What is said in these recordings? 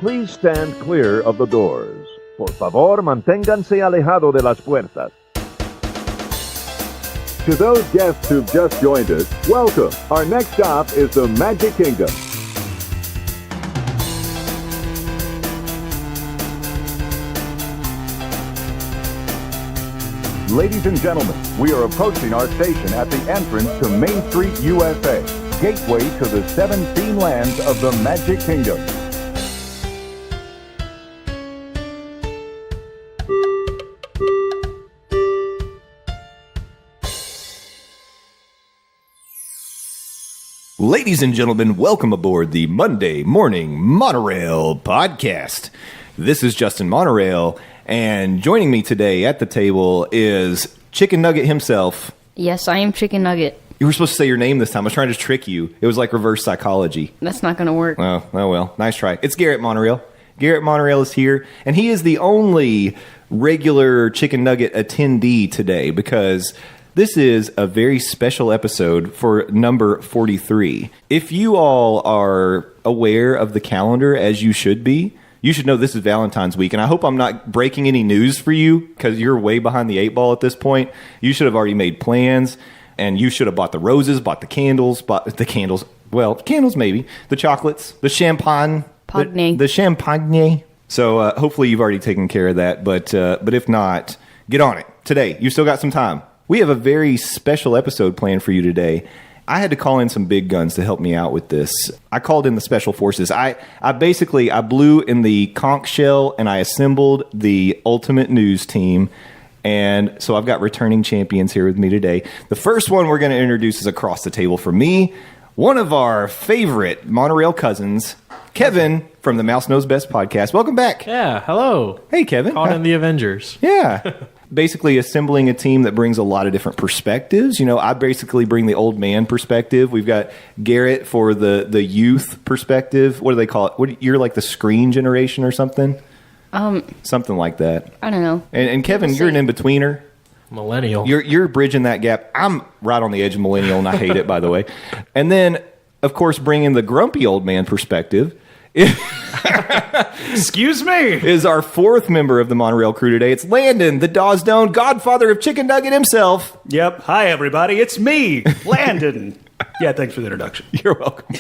please stand clear of the doors. Por favor, manténganse alejado de las puertas. To those guests who've just joined us, welcome. Our next stop is the Magic Kingdom. Ladies and gentlemen, we are approaching our station at the entrance to Main Street, USA, gateway to the 7 scene lands of the Magic Kingdom. Ladies and gentlemen, welcome aboard the Monday Morning Monorail Podcast. This is Justin Monorail, and joining me today at the table is Chicken Nugget himself. Yes, I am Chicken Nugget. You were supposed to say your name this time. I was trying to trick you. It was like reverse psychology. That's not going to work. Oh, well. Nice try. It's Garrett Monorail. Garrett Monorail is here, and he is the only regular Chicken Nugget attendee today because this is a very special episode for number 43. If you all are aware of the calendar, as you should be, you should know this is Valentine's week, and I hope I'm not breaking any news for you because you're way behind the 8 ball at this point. You should have already made plans, and you should have bought the roses, bought the candles, well, candles maybe, the chocolates, the champagne. The champagne. So hopefully you've already taken care of that, but if not, get on it. Today, you still got some time. We have a very special episode planned for you today. I had to call in some big guns to help me out with this. I called in the special forces. I blew in the conch shell and I assembled the ultimate news team. And so I've got returning champions here with me today. The first one we're going to introduce is across the table from me. One of our favorite monorail cousins, Kevin from the Mouse Knows Best podcast. Welcome back. Yeah, hello. Hey, Kevin. Calling in the Avengers. Yeah. Basically assembling a team that brings a lot of different perspectives. You know, I basically bring the old man perspective. We've got Garrett for the youth perspective. What do they call it? You're like the screen generation or something? Something like that. I don't know. And Kevin, you're an in-betweener. Millennial. You're bridging that gap. I'm right on the edge of millennial, and I hate it, by the way. And then, of course, bringing the grumpy old man perspective Excuse me, is our fourth member of the monorail crew today. It's Landon, the Doane godfather of Chicken Nugget himself. Yep. Hi, everybody. It's me, Landon. Yeah, thanks for the introduction. You're welcome.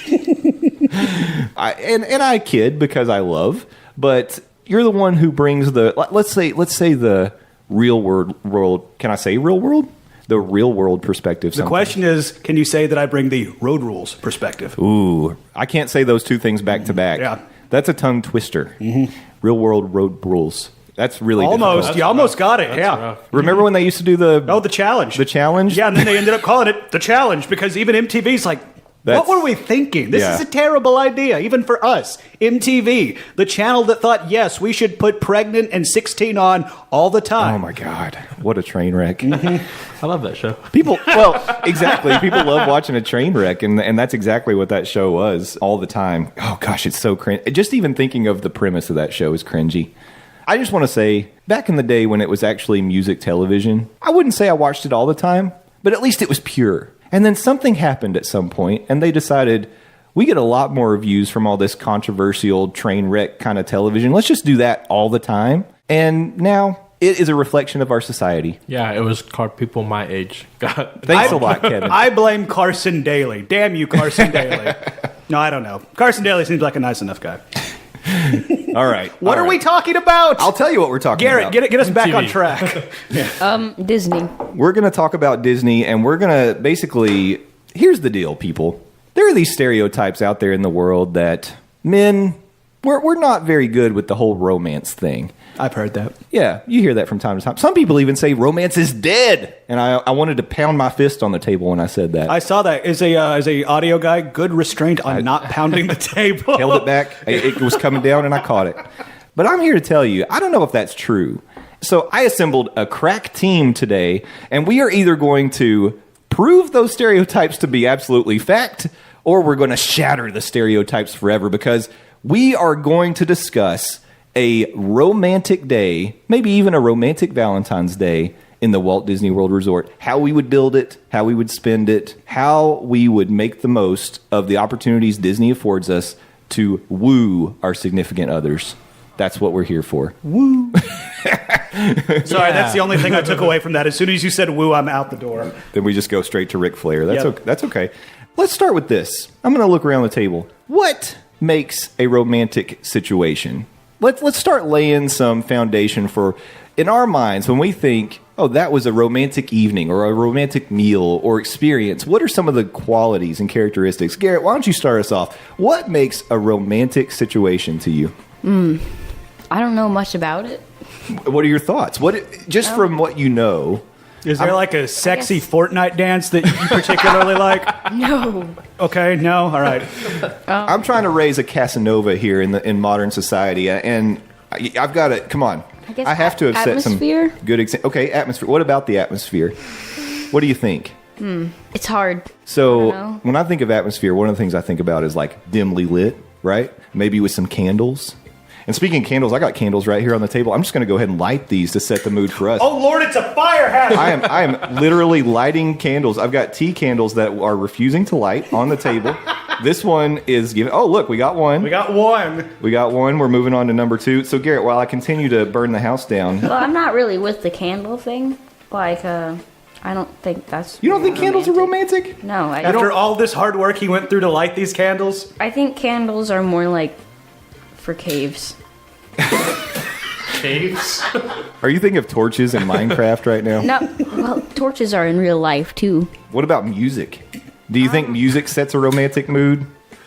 I kid because I love, but you're the one who brings the let's say the real world. Can I say real world? The real world perspective. The question is, can you say that I bring the road rules perspective? Ooh, I can't say those two things back to back. Yeah. That's a tongue twister. Mm-hmm. Real world road rules. That's really almost. Difficult. You almost got it. That's yeah. rough. Remember when they used to do the challenge? The challenge? Yeah, and then they ended up calling it the challenge because even MTV's like, what were we thinking? This is a terrible idea, even for us. MTV, the channel that thought, yes, we should put pregnant and 16 on all the time. Oh my God, what a train wreck! I love that show. Exactly. People love watching a train wreck, and that's exactly what that show was all the time. Oh gosh, it's so cringe. Just even thinking of the premise of that show is cringy. I just want to say, back in the day when it was actually music television, I wouldn't say I watched it all the time, but at least it was pure. And then something happened at some point, and they decided, we get a lot more views from all this controversial train wreck kind of television. Let's just do that all the time. And now it is a reflection of our society. Yeah, it was people my age. God. Thanks a lot, Kevin. I blame Carson Daly. Damn you, Carson Daly. No, I don't know. Carson Daly seems like a nice enough guy. All right. What are we talking about? I'll tell you what we're talking about. Garrett, get us back TV. on track. Disney. We're going to talk about Disney, and we're going to basically... Here's the deal, people. There are these stereotypes out there in the world that men... We're not very good with the whole romance thing. I've heard that. Yeah, you hear that from time to time. Some people even say romance is dead, and I wanted to pound my fist on the table when I said that. I saw that. As a audio guy, good restraint on not pounding the table. Held it back. It was coming down, and I caught it. But I'm here to tell you, I don't know if that's true. So I assembled a crack team today, and we are either going to prove those stereotypes to be absolutely fact, or we're going to shatter the stereotypes forever, because we are going to discuss a romantic day, maybe even a romantic Valentine's Day in the Walt Disney World Resort. How we would build it, how we would spend it, how we would make the most of the opportunities Disney affords us to woo our significant others. That's what we're here for. Woo. Sorry, that's the only thing I took away from that. As soon as you said woo, I'm out the door. Then we just go straight to Ric Flair. That's Yep. okay. That's okay. Let's start with this. I'm going to look around the table. What makes a romantic situation? Let's start laying some foundation for, in our minds, when we think, oh, that was a romantic evening or a romantic meal or experience, what are some of the qualities and characteristics? Garrett, why don't you start us off? What makes a romantic situation to you? I don't know much about it. What are your thoughts? Just from what you know. Is there like a sexy Fortnite dance that you particularly like? No. Okay, no? All right. I'm trying to raise a Casanova here in modern society, and I've got to, come on. I guess I have to have set some atmosphere? good examples. Okay, atmosphere. What about the atmosphere? What do you think? It's hard. So I don't know. when I think of atmosphere, one of the things I think about is like dimly lit, right? Maybe with some candles. And speaking of candles, I got candles right here on the table. I'm just going to go ahead and light these to set the mood for us. Oh, Lord, it's a fire hazard. I am literally lighting candles. I've got tea candles that are refusing to light on the table. This one is giving. Oh, look, we got one. We got one. We got one. We're moving on to number 2. So, Garrett, while I continue to burn the house down, Well, I'm not really with the candle thing. Like, I don't think that's. you don't think candles are romantic? No, I After don't. all this hard work he went through to light these candles, I think candles are more like for caves. Caves. Are you thinking of torches in Minecraft right now? No, well, torches are in real life too. What about music? Do you think music sets a romantic mood?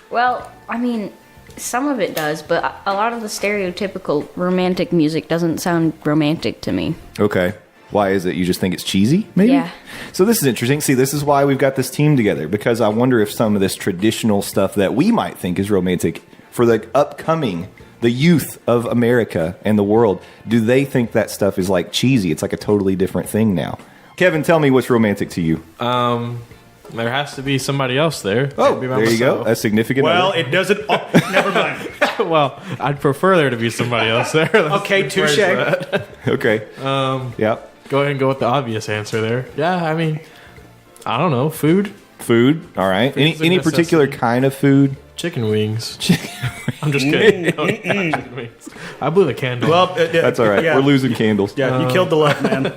Well, I mean, some of it does, but a lot of the stereotypical romantic music doesn't sound romantic to me. Okay. Why is it? You just think it's cheesy, maybe? Yeah. So this is interesting. See, this is why we've got this team together, because I wonder if some of this traditional stuff that we might think is romantic for the upcoming, the youth of America and the world, do they think that stuff is like cheesy? It's like a totally different thing now. Kevin, tell me what's romantic to you. There has to be somebody else there. Oh, Can't be by there you go. myself. A significant well, other. it doesn't. Oh, never mind. Well, I'd prefer there to be somebody else there. Okay, touche. Okay. Yeah. Go ahead and go with the obvious answer there. Yeah, I mean, I don't know. Food? Food. All right. Food's a Any particular necessity. kind of food? Chicken wings. I'm just kidding. No, not chicken wings. I blew the candle. Well, That's all right. Yeah, We're losing candles. yeah, you killed the love, man.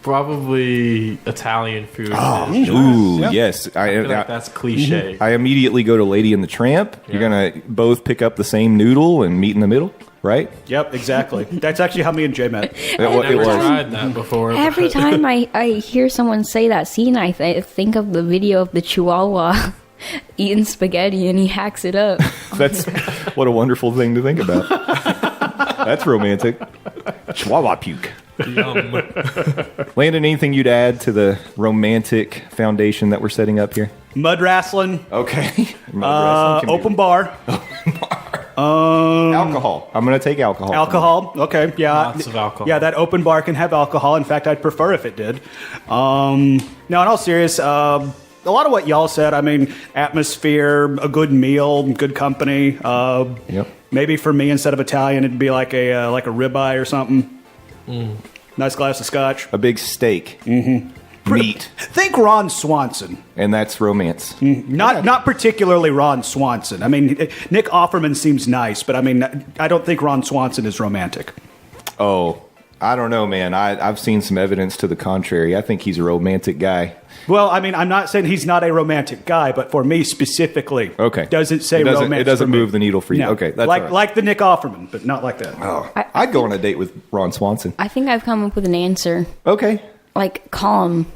Probably Italian food. Ooh, yes. I feel like that's cliche. I immediately go to Lady and the Tramp. You're going to both pick up the same noodle and meet in the middle, right? Yep, exactly. That's actually how me and Jay met. It Never was. tried that before. Every but- time I hear someone say that scene, I think of the video of the Chihuahua eating spaghetti and he hacks it up. That's what a wonderful thing to think about. That's romantic. Chihuahua puke. Yum. Landon, anything you'd add to the romantic foundation that we're setting up here? Mud wrestling, Okay. Mud wrestling can be- open bar, alcohol. I'm going to take alcohol. alcohol. Okay, yeah. Lots of alcohol. Yeah, that open bar can have alcohol. In fact, I'd prefer if it did. No, in all serious, a lot of what y'all said. I mean, atmosphere, a good meal, good company. Yep. Maybe for me, instead of Italian, it'd be like a ribeye or something. Nice glass of scotch. A big steak. Mm-hmm. Meat. Think Ron Swanson. And that's romance. Not particularly Ron Swanson. I mean, Nick Offerman seems nice, but I mean, I don't think Ron Swanson is romantic. Oh, I don't know, man. I've seen some evidence to the contrary. I think he's a romantic guy. Well, I mean, I'm not saying he's not a romantic guy, but for me specifically, Okay. doesn't say It doesn't- romance. it doesn't for me. move the needle for you. No. Okay, that's like all right. like the Nick Offerman, but not like that. Oh, I'd go on a date with Ron Swanson. I think I've come up with an answer. Okay. Like calm.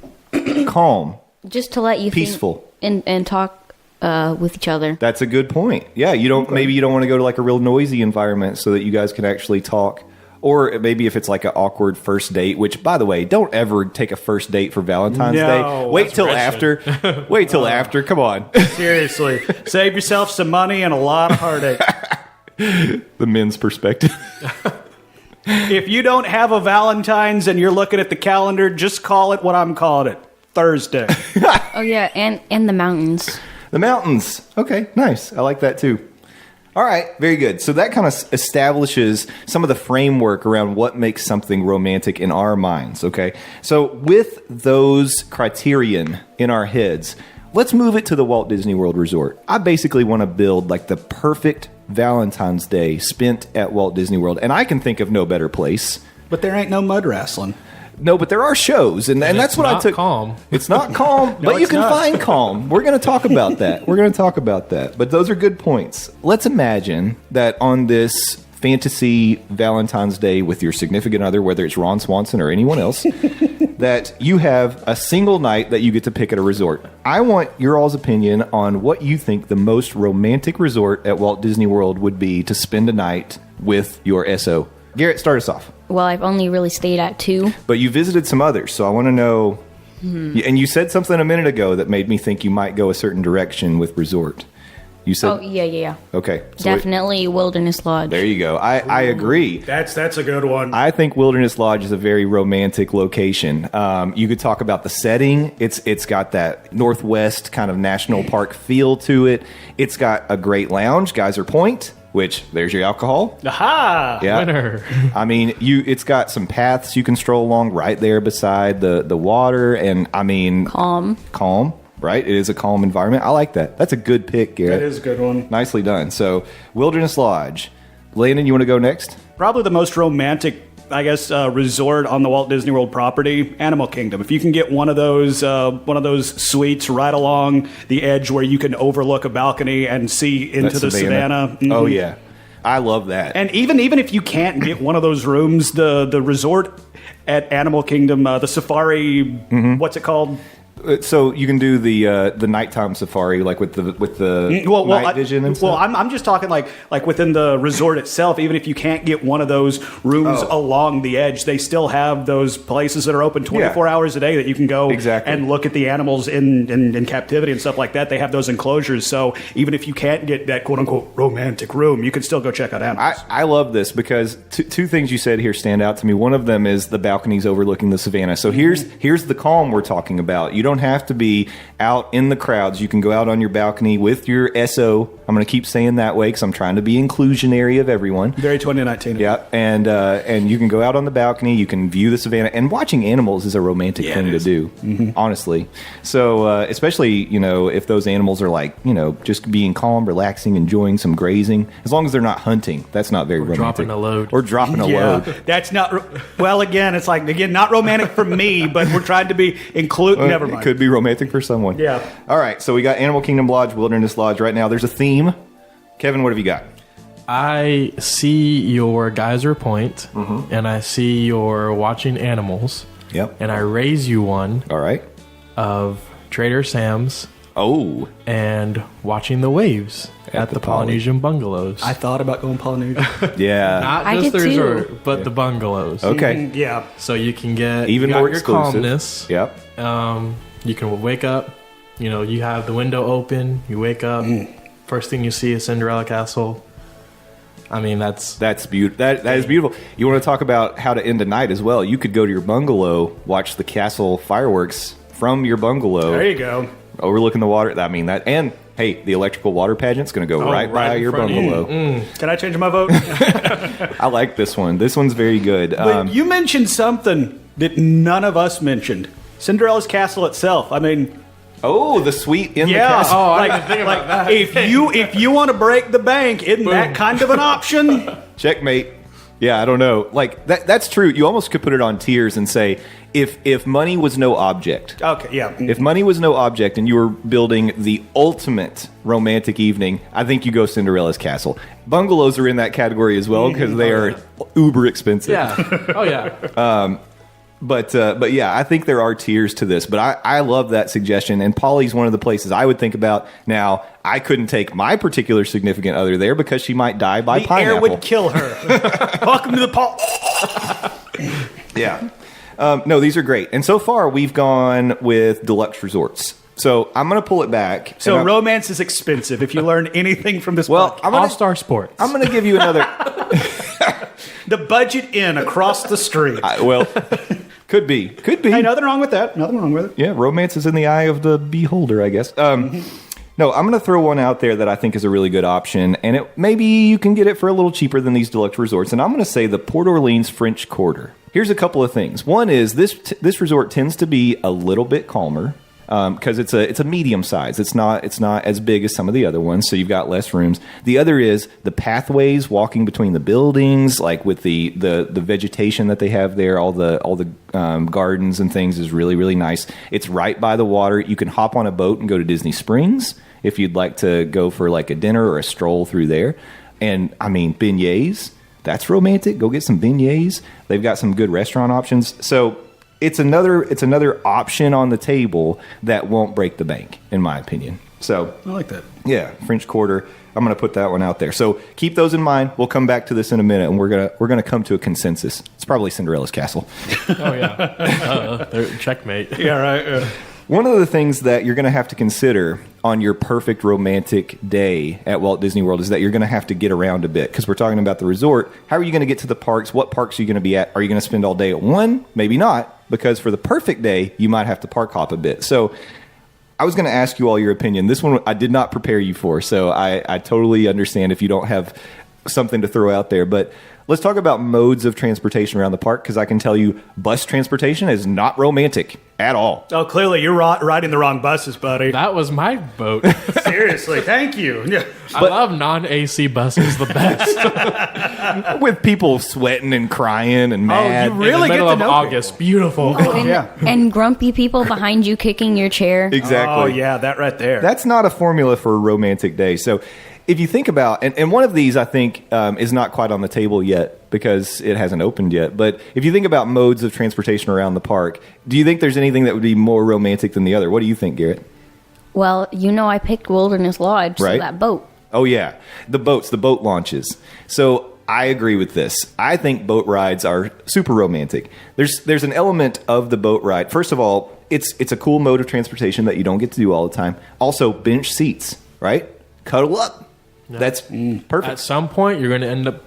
Calm. Just to let you Peaceful. think and talk with each other. That's a good point. Yeah, maybe you don't want to go to like a real noisy environment so that you guys can actually talk. Or maybe if it's like an awkward first date, which, by the way, don't ever take a first date for Valentine's No, Day. Wait that's till wretched. after. Wait till after. Come on. Seriously, save yourself some money and a lot of heartache. The men's perspective. If you don't have a Valentine's and you're looking at the calendar, just call it what I'm calling it. Thursday. Oh yeah, and the mountains. The mountains. Okay, nice. I like that too. All right, very good. So that kind of establishes some of the framework around what makes something romantic in our minds, okay? So with those criterion in our heads, let's move it to the Walt Disney World Resort. I basically want to build like the perfect Valentine's Day spent at Walt Disney World, and I can think of no better place. But there ain't no mud wrestling. No, but there are shows, and that's what I took. Calm. It's not calm, but you can find calm. We're going to talk about that. But those are good points. Let's imagine that on this fantasy Valentine's Day with your significant other, whether it's Ron Swanson or anyone else, that you have a single night that you get to pick at a resort. I want your all's opinion on what you think the most romantic resort at Walt Disney World would be to spend a night with your SO. Garrett, start us off. Well, I've only really stayed at 2. But you visited some others, so I want to know. And you said something a minute ago that made me think you might go a certain direction with resort. You said, Oh, yeah. Okay. So Definitely Wilderness Lodge. there you go. I agree. That's a good one. I think Wilderness Lodge is a very romantic location. You could talk about the setting. It's got that Northwest kind of national park feel to it. It's got a great lounge, Geyser Point, which there's your alcohol. Aha! Yeah. Winner. I mean, it's got some paths you can stroll along right there beside the water, and I mean, Calm. Right? It is a calm environment. I like that. That's a good pick, Garrett. That is a good one. Nicely done. So, Wilderness Lodge. Landon, you want to go next? Probably the most romantic, I guess, resort on the Walt Disney World property, Animal Kingdom. If you can get one of those suites right along the edge where you can overlook a balcony and see into the savannah. Mm-hmm. Oh yeah, I love that. And even if you can't get one of those rooms, the resort at Animal Kingdom, the safari, what's it called? So you can do the nighttime safari, like with the night vision and stuff. Well, I'm just talking like within the resort itself. Even if you can't get one of those rooms along the edge, they still have those places that are open 24 hours a day that you can go and look at the animals in captivity and stuff like that. They have those enclosures, so even if you can't get that quote unquote romantic room, you can still go check out animals. I love this because two things you said here stand out to me. One of them is the balconies overlooking the savannah. So here's the calm we're talking about. You don't have to be out in the crowds. You can go out on your balcony with your SO. I'm going to keep saying that way because I'm trying to be inclusionary of everyone. Very 2019. Yeah, and you can go out on the balcony. You can view the savannah. And watching animals is a romantic thing to do, honestly. So especially if those animals are like just being calm, relaxing, enjoying some grazing. As long as they're not hunting, that's not very romantic. Dropping a load. Or dropping a load. That's not. Well, again, it's like not romantic for me, but we're trying to be inclusive. Never mind. It could be romantic for someone. Yeah. All right. So we got Animal Kingdom Lodge, Wilderness Lodge. Right now, there's a theme. Kevin, what have you got? I see your Geyser Point, and I see your watching animals. Yep. And I raise you one. All right. Of Trader Sam's. Oh. And watching the waves at the Polynesian bungalows. I thought about going Polynesia. Yeah. Not I just the did too. resort, but the bungalows. Okay. Yeah. So you can get even you more your exclusive. calmness. Yep. You can wake up. You have the window open. You wake up. First thing you see is Cinderella Castle. I mean, that's beautiful. That is beautiful. You want to talk about how to end a night as well? You could go to your bungalow, watch the castle fireworks from your bungalow. There you go. Overlooking the water. I mean that. And hey, the electrical water pageant's going to go right by your bungalow. Can I change my vote? I like this one. This one's very good. But you mentioned something that none of us mentioned. Cinderella's castle itself. I mean, the suite in the castle. Oh, I didn't think about that. If you want to break the bank, isn't that kind of an option? Checkmate. Yeah, I don't know. Like that's true. You almost could put it on tiers and say if money was no object. Okay, yeah. If money was no object and you were building the ultimate romantic evening, I think you go Cinderella's castle. Bungalows are in that category as well because they are uber expensive. Yeah. Oh yeah. But yeah, I think there are tiers to this. But I love that suggestion. And Polly's one of the places I would think about. Now, I couldn't take my particular significant other there because she might die by The pineapple. air would kill her. Welcome to the Paul. Yeah. No, these are great. And so far, we've gone with deluxe resorts. So I'm going to pull it back. So romance is expensive. If you learn anything from this Well, podcast. All-Star Sports. I'm going to give you another. The Budget Inn across the street. Could be. Hey, nothing wrong with that. Nothing wrong with it. Yeah, romance is in the eye of the beholder, I guess. No, I'm going to throw one out there that I think is a really good option, and maybe you can get it for a little cheaper than these deluxe resorts, and I'm going to say the Port Orleans French Quarter. Here's a couple of things. One is this resort tends to be a little bit calmer. because it's a medium size. It's not as big as some of the other ones, so you've got less rooms. The other is the pathways walking between the buildings, like with the vegetation that they have there, all the gardens and things is really, really nice. It's right by the water. You can hop on a boat and go to Disney Springs if you'd like to go for like a dinner or a stroll through there. And I mean, beignets, that's romantic. Go get some beignets. They've got some good restaurant options. So it's another option on the table that won't break the bank, in my opinion. So I like that. Yeah, French Quarter. I'm going to put that one out there. So keep those in mind. We'll come back to this in a minute, and we're gonna come to a consensus. It's probably Cinderella's Castle. Oh yeah, checkmate. Yeah, right. Yeah. One of the things that you're going to have to consider on your perfect romantic day at Walt Disney World is that you're going to have to get around a bit, because we're talking about the resort. How are you going to get to the parks? What parks are you going to be at? Are you going to spend all day at one? Maybe not, because for the perfect day, you might have to park hop a bit. So I was going to ask you all your opinion. This one I did not prepare you for, so I totally understand if you don't have something to throw out there. But let's talk about modes of transportation around the park, because I can tell you bus transportation is not romantic at all. Oh, clearly you're riding the wrong buses, buddy. That was my boat. Seriously, thank you. Yeah. I love non-AC buses the best. With people sweating and crying and mad. you really in the middle get to of know August. people. Beautiful. And grumpy people behind you kicking your chair. Exactly. Oh, yeah, that right there. That's not a formula for a romantic day. So if you think about, and one of these I think is not quite on the table yet because it hasn't opened yet, but if you think about modes of transportation around the park, do you think there's anything that would be more romantic than the other? What do you think, Garrett? Well, I picked Wilderness Lodge, so Right. that boat. Oh, yeah. The boat launches. So I agree with this. I think boat rides are super romantic. There's an element of the boat ride. First of all, it's a cool mode of transportation that you don't get to do all the time. Also, bench seats, right? Cuddle up. Yeah. That's perfect. At some point, you're going to end up,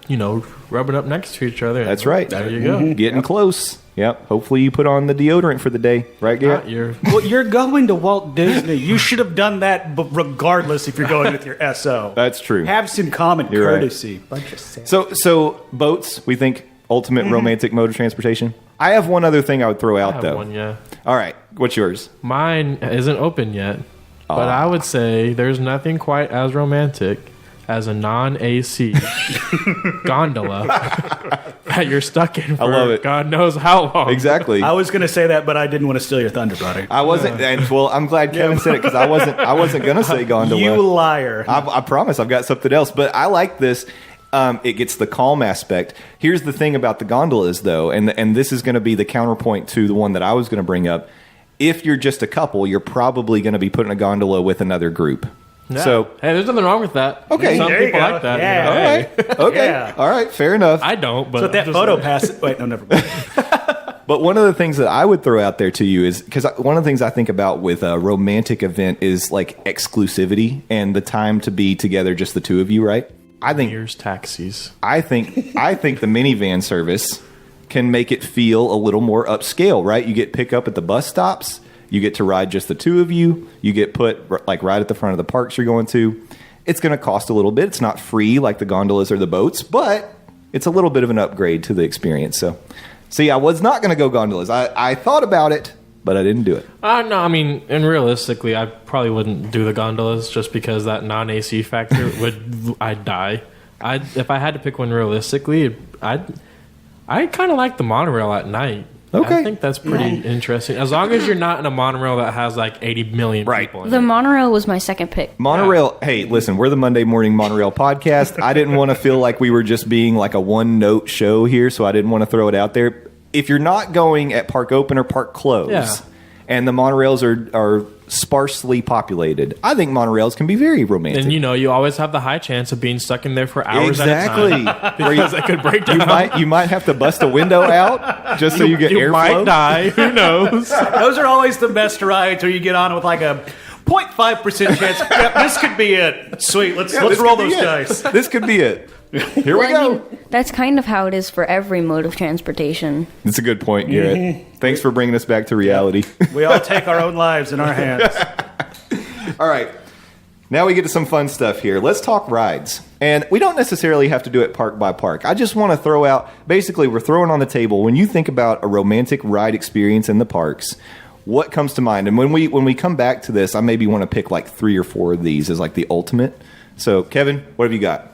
rubbing up next to each other. That's right. There you go. Getting close. Yep. Hopefully you put on the deodorant for the day. Right, Garrett? Well, you're going to Walt Disney. You should have done that regardless if you're going with your SO. That's true. Have some common You're right. courtesy. Bunch of sad- So boats, we think ultimate romantic mode of transportation. I have one other thing I would throw out, I have though. one, yeah. All right. What's yours? Mine isn't open yet, but I would say there's nothing quite as romantic as a non-AC gondola that you're stuck in for love it. God knows how long. Exactly. I was going to say that, but I didn't want to steal your thunder, buddy. I wasn't, and well, I'm glad Kevin said it because I wasn't gonna say gondola. You liar. I promise I've got something else, but I like this. It gets the calm aspect. Here's the thing about the gondolas, though, and this is going to be the counterpoint to the one that I was going to bring up. If you're just a couple, you're probably going to be put in a gondola with another group. Yeah. So, hey, there's nothing wrong with that. Okay. Some There you people go. like that. Yeah. all right, okay, Yeah. all right, fair enough. I don't, but But that I'm just photo saying. pass. Wait, no, never mind. But one of the things that I would throw out there to you is, because one of the things I think about with a romantic event is like exclusivity and the time to be together, just the two of you, right? I think Here's taxis. the minivan service can make it feel a little more upscale, right? You get pick up at the bus stops. You get to ride just the two of you. You get put like right at the front of the parks you're going to. It's going to cost a little bit. It's not free like the gondolas or the boats, but it's a little bit of an upgrade to the experience. So yeah, I was not going to go gondolas. I thought about it, but I didn't do it. No, I mean, and realistically, I probably wouldn't do the gondolas just because that non-AC factor I'd die. If I had to pick one realistically, I kind of like the monorail at night. Okay. I think that's pretty interesting. As long as you're not in a monorail that has like 80 million people in The it. monorail was my second pick. Monorail, hey, listen, we're the Monday Morning Monorail Podcast. I didn't want to feel like we were just being like a one-note show here, so I didn't want to throw it out there. If you're not going at park open or park close, Yeah. and the monorails are sparsely populated, I think monorails can be very romantic. And you always have the high chance of being stuck in there for hours exactly. at a time. Because it could break down. You might have to bust a window out just so you get You airflow. might die. Who knows? Those are always the best rides where you get on with like a 0.5% chance. Yep, this could be it. Sweet. Let's This roll could be those it. dice. This could be it. Here we Well, I go. mean, that's kind of how it is for every mode of transportation. That's a good point, Garrett. Thanks for bringing us back to reality. We all take our own lives in our hands. All right. Now we get to some fun stuff here. Let's talk rides. And we don't necessarily have to do it park by park. I just want to throw out, basically, we're throwing on the table, when you think about a romantic ride experience in the parks, what comes to mind? And when we come back to this, I maybe want to pick like 3 or 4 of these as like the ultimate. So, Kevin, what have you got?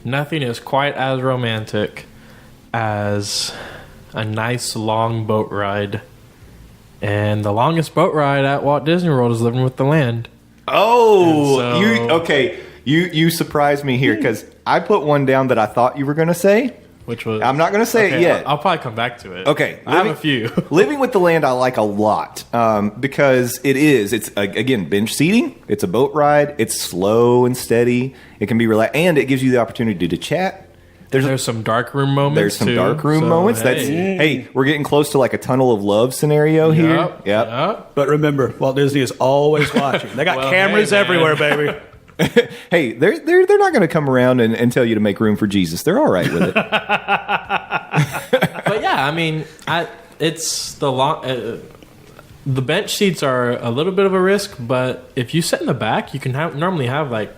Nothing is quite as romantic as a nice long boat ride. And the longest boat ride at Walt Disney World is Living with the Land. Oh, you surprised me here because I put one down that I thought you were going to say. Which was? I'm not going to say it yet. I'll probably come back to it. Okay. I have a few. Living with the Land I like a lot because it's again, bench seating. It's a boat ride. It's slow and steady. It can be relaxed. And it gives you the opportunity to chat. There's some dark room moments. There's some too, dark room so, moments. Hey. We're getting close to like a tunnel of love scenario here. Yep. But remember, Walt Disney is always watching. They got cameras everywhere, baby. Hey, they're not going to come around and tell you to make room for Jesus. They're all right with it. But yeah, I mean, it's the long. The bench seats are a little bit of a risk, but if you sit in the back, you can normally have like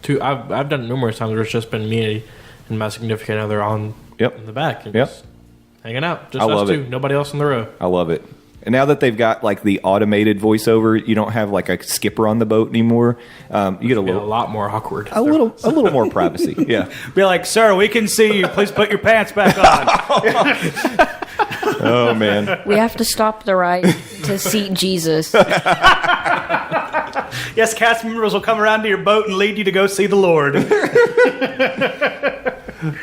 2. I've done it numerous times where it's just been me and my significant other in the back, and just hanging out. Just us two, nobody else in the row. I love it. And now that they've got like the automated voiceover, you don't have like a skipper on the boat anymore. You get a lot more awkward. A little more privacy. Yeah. Be like, sir, we can see you. Please put your pants back on. Oh man. We have to stop the ride to seat Jesus. Yes, cast members will come around to your boat and lead you to go see the Lord.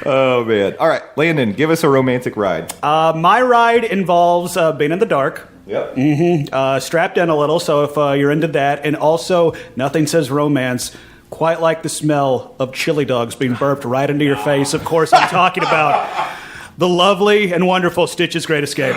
Oh man. All right, Landon, give us a romantic ride. My ride involves being in the dark. Yep. Strapped in a little, so if you're into that. And also, nothing says romance quite like the smell of chili dogs being burped right into your face. Of course, I'm talking about the lovely and wonderful Stitch's Great Escape.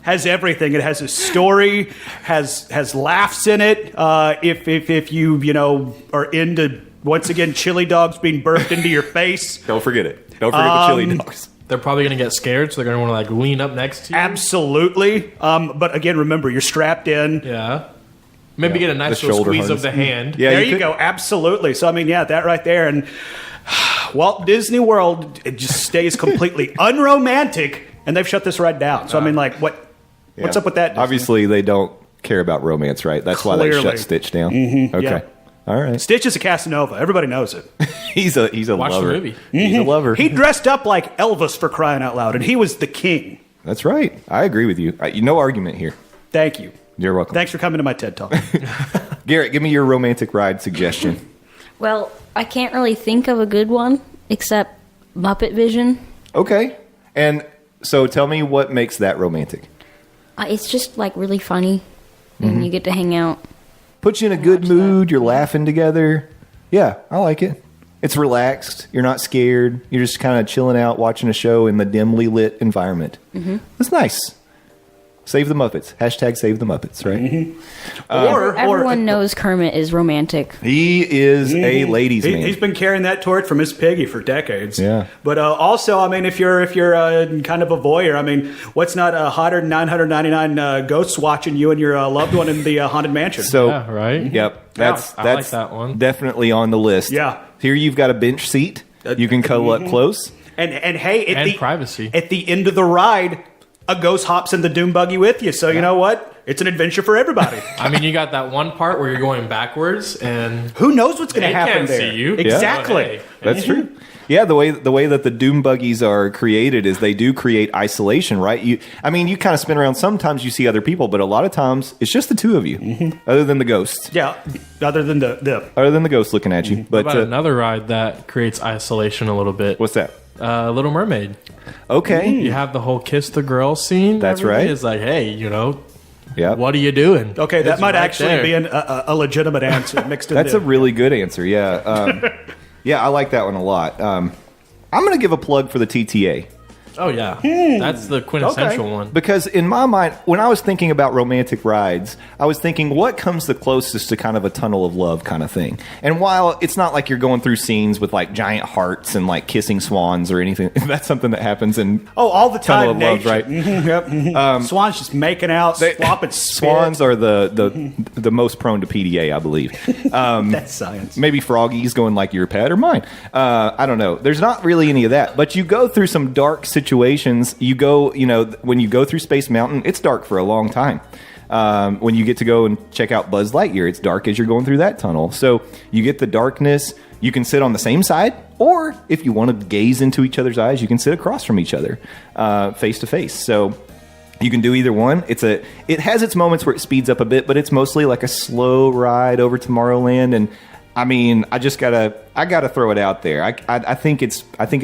Has everything. It has a story, has laughs in it. If you are into, once again, chili dogs being burped into your face. Don't forget it. Don't forget the chili dogs. They're probably going to get scared, so they're going to want to like lean up next to you. Absolutely. But again, remember, you're strapped in. Yeah. Maybe get a nice little squeeze of the hand. Yeah, there you go. Absolutely. So, I mean, yeah, that right there. And Walt Disney World, it just stays completely unromantic, and they've shut this ride down. So, I mean, like, what's up with that, Disney? Obviously, they don't care about romance, right? That's why they shut Stitch down. Mm-hmm. Okay. Yeah. All right. Stitch is a Casanova. Everybody knows it. He's a Watch lover. the movie. He's a lover. He dressed up like Elvis, for crying out loud, and he was the king. That's right. I agree with you. No argument here. Thank you. You're welcome. Thanks for coming to my TED Talk. Garrett, give me your romantic ride suggestion. Well, I can't really think of a good one except Muppet Vision. Okay. And so tell me what makes that romantic. It's just like really funny, and you get to hang out. Puts you in a good mood. You're laughing together. Yeah, I like it. It's relaxed. You're not scared. You're just kind of chilling out, watching a show in the dimly lit environment. Mm-hmm. It's nice. Save the Muppets. Hashtag save the Muppets, right? Mm-hmm. Everyone knows Kermit is romantic. He is a ladies' man. He's been carrying that torch from Miss Piggy for decades. Yeah. But also, I mean, if you're kind of a voyeur, I mean, what's not hotter than 999 ghosts watching you and your loved one in the haunted mansion? So, yeah, right? Yep. I That's like that one. Definitely on the list. Yeah. Here you've got a bench seat. You can cuddle up close. And hey, at privacy. At the end of the ride, a ghost hops in the doom buggy with you. So you know what? It's an adventure for everybody. I mean, you got that one part where you're going backwards, and who knows what's going to happen can't there? see you. Exactly. Yeah. That's true. Yeah, the way that the doom buggies are created is they do create isolation, right? You kind of spin around. Sometimes you see other people, but a lot of times it's just the two of you, other than the ghosts. Yeah, other than the ghosts looking at you. But what about another ride that creates isolation a little bit? What's that? Little Mermaid. Okay. You have the whole kiss the girl scene. That's right. It's like, hey, yeah. what are you doing? Okay, that It's might right actually there. be a legitimate answer mixed in. That's a really good answer. Yeah. Yeah, I like that one a lot. I'm going to give a plug for the TTA. Oh, yeah. That's the quintessential one. Because in my mind, when I was thinking about romantic rides, I was thinking what comes the closest to kind of a tunnel of love kind of thing. And while it's not like you're going through scenes with like giant hearts and like kissing swans or anything, that's something that happens in all the time. Tunnel of Love, right? Yep. Swans just making out, swapping spit. Swans are the most prone to PDA, I believe. That's science. Maybe Froggy's going like your pet or mine. I don't know. There's not really any of that. But you go through some dark situations situations, you go, when you go through Space Mountain, it's dark for a long time. When you get to go and check out Buzz Lightyear, it's dark as you're going through that tunnel. So you get the darkness. You can sit on the same side, or if you want to gaze into each other's eyes, you can sit across from each other, face to face. So you can do either one. It has its moments where it speeds up a bit, but it's mostly like a slow ride over Tomorrowland. And I mean, I gotta throw it out there. I think it's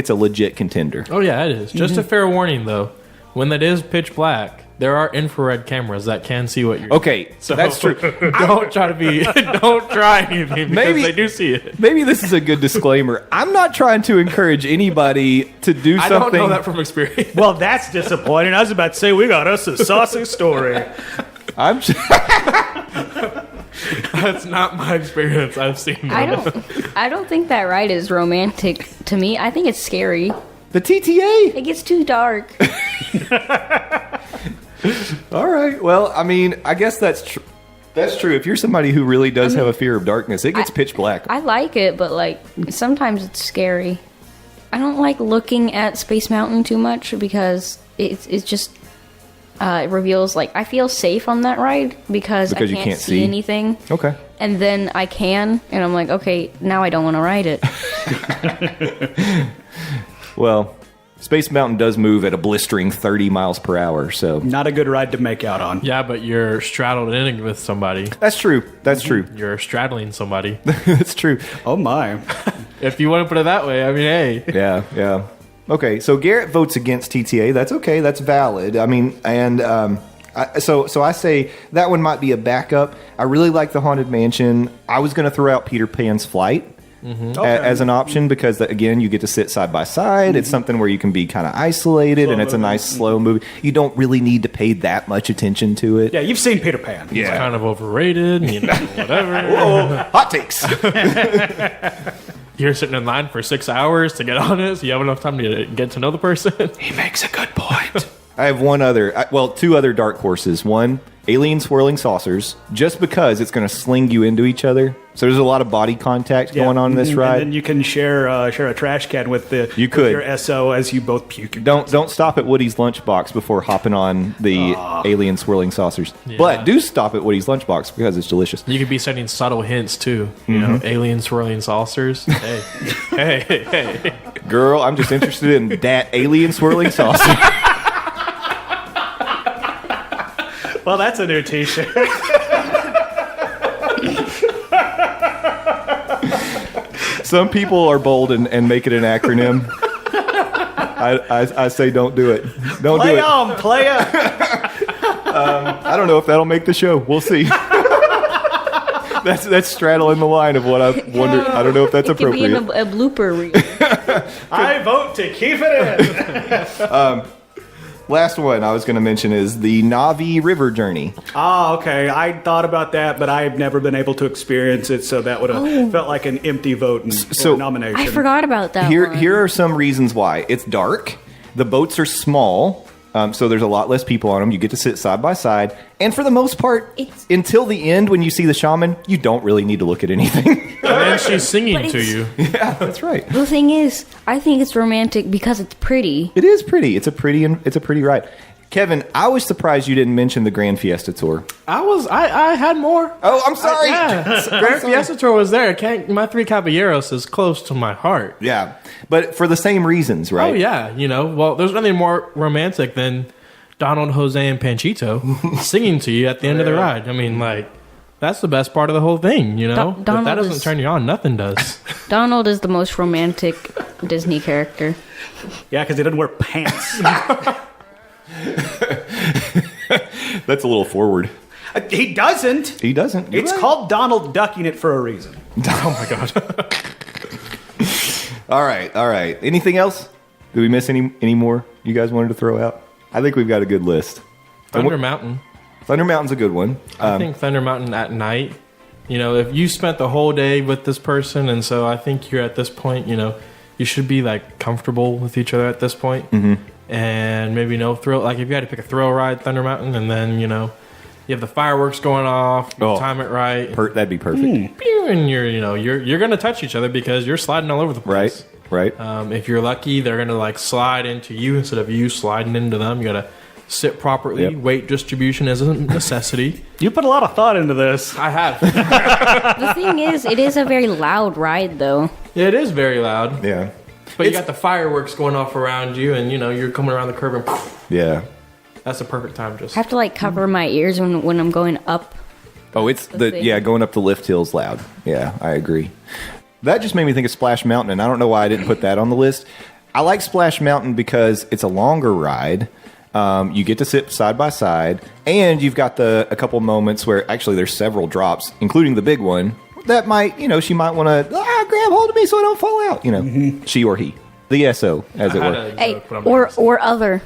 a legit contender. Oh yeah, it is. Just a fair warning though, when that is pitch black, there are infrared cameras that can see what you're Okay, so that's true. Don't try anything because they do see it. Maybe this is a good disclaimer. I'm not trying to encourage anybody to do something. I don't know that from experience. Well, that's disappointing. I was about to say, we got us a saucy story. That's not my experience. I've seen them. I don't think that ride is romantic to me. I think it's scary. The TTA? It gets too dark. All right. Well, I mean, I guess that's true. That's true. If you're somebody who really does have a fear of darkness, it gets pitch black. I like it, but sometimes it's scary. I don't like looking at Space Mountain too much because it's just it reveals I feel safe on that ride because I can't see anything. Okay. And then I can, and I'm like, okay, now I don't want to ride it. Well, Space Mountain does move at a blistering 30 miles per hour, so... Not a good ride to make out on. Yeah, but you're straddled in with somebody. That's true. That's true. You're straddling somebody. That's true. Oh, my. If you want to put it that way, I mean, hey. Yeah. Okay, so Garrett votes against TTA. That's okay. That's valid. I mean, and... So I say that one might be a backup. I really like the Haunted Mansion. I was going to throw out Peter Pan's Flight. As an option because, again, you get to sit side by side. It's something where you can be kind of isolated, and it's a nice slow movie. You don't really need to pay that much attention to it. Yeah, you've seen Peter Pan. It's kind of overrated, whatever. Whoa, hot takes. You're sitting in line for 6 hours to get on it, so you have enough time to get to know the person. He makes a good point. I have two other dark horses. One, Alien Swirling Saucers, just because it's going to sling you into each other. So there's a lot of body contact going on in this ride. And then you can share a trash can with your SO as you both puke. Don't stop at Woody's Lunchbox before hopping on the Alien Swirling Saucers. Yeah. But do stop at Woody's Lunchbox because it's delicious. You could be sending subtle hints too. You know, Alien Swirling Saucers. Hey. hey. Girl, I'm just interested in that Alien Swirling Saucer. Well, that's a new T-shirt. Some people are bold and make it an acronym. I say don't do it. Don't play do it. Play on. I don't know if that'll make the show. We'll see. That's straddling the line of what I wonder. I don't know if that's appropriate. It could be in a blooper reel. I vote to keep it in. Last one I was going to mention is the Navi River Journey. Oh, okay. I thought about that, but I've never been able to experience it, so that would have felt like an empty vote or nomination. I forgot about that one. Here are some reasons why. It's dark. The boats are small, so there's a lot less people on them. You get to sit side by side. And for the most part, until the end when you see the shaman, you don't really need to look at anything. And then she's singing to you. Yeah, that's right. The thing is, I think it's romantic because it's pretty. It is pretty. It's a pretty ride. Kevin, I was surprised you didn't mention the Grand Fiesta Tour. I had more. Oh, I'm sorry. Grand Fiesta Tour was there. My Three Caballeros is close to my heart. Yeah, but for the same reasons, right? Oh, yeah. Well, there's nothing more romantic than Donald, Jose, and Panchito singing to you at the end of the ride. I mean, that's the best part of the whole thing, If that doesn't turn you on, nothing does. Donald is the most romantic Disney character. Yeah, because he doesn't wear pants. That's a little forward. He doesn't. He doesn't. It's called Donald ducking it for a reason. Oh, my God. All right. Anything else? Did we miss any more you guys wanted to throw out? I think we've got a good list. Thunder Mountain. Thunder Mountain's a good one. I think Thunder Mountain at night, if you spent the whole day with this person, and so I think you're at this point, you should be comfortable with each other at this point. Mm-hmm. And maybe thrill, if you had to pick a thrill ride, Thunder Mountain, and then, you have the fireworks going off, you time it right. That'd be perfect. And you're going to touch each other because you're sliding all over the place. Right. Right. If you're lucky, they're gonna like slide into you instead of you sliding into them. You gotta sit properly. Yep. Weight distribution is a necessity. You put a lot of thought into this. I have. The thing is, it is a very loud ride, though. It is very loud. Yeah. But you got the fireworks going off around you, and you're coming around the curve, and Yeah. that's the perfect time. I have to like cover my ears when I'm going up. Oh, it's thing. going up the lift hill's loud. Yeah, I agree. That just made me think of Splash Mountain, and I don't know why I didn't put that on the list. I like Splash Mountain because it's a longer ride. You get to sit side by side, and you've got a couple moments where actually there's several drops, including the big one that might, she might want to grab hold of me so I don't fall out. She or he, the SO, as it were, Hey, or other.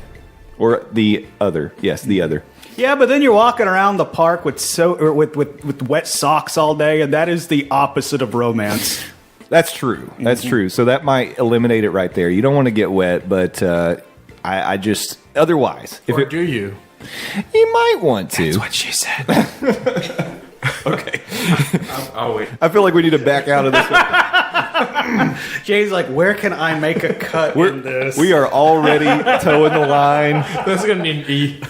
or the other. Yes, the other. Yeah, but then you're walking around the park with wet socks all day, and that is the opposite of romance. That's true. That's true. So that might eliminate it right there. You don't want to get wet, but I just otherwise, Or do you? You might want to. That's what she said. Okay. I'll wait. I feel like we need to back out of this one. Jay's like, where can I make a cut in this? We are already towing the line. This is gonna need an E.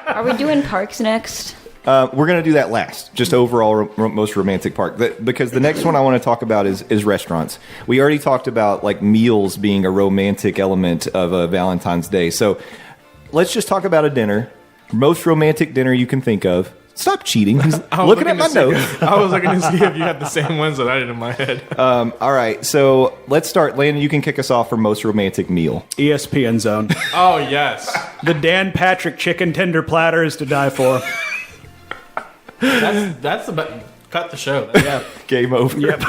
Are we doing parks next? We're going to do that last. Just overall most romantic park. Because the next one I want to talk about is restaurants. We already talked about like meals being a romantic element of a Valentine's Day. So let's just talk about a dinner. Most romantic dinner you can think of. Stop cheating. He's looking at my notes. I was looking to see if you had the same ones that I did in my head. All right. So let's start. Landon, you can kick us off for most romantic meal. ESPN Zone. Oh, yes. The Dan Patrick chicken tender platter is to die for. That's about cut the show. Yeah. Game over. Yep.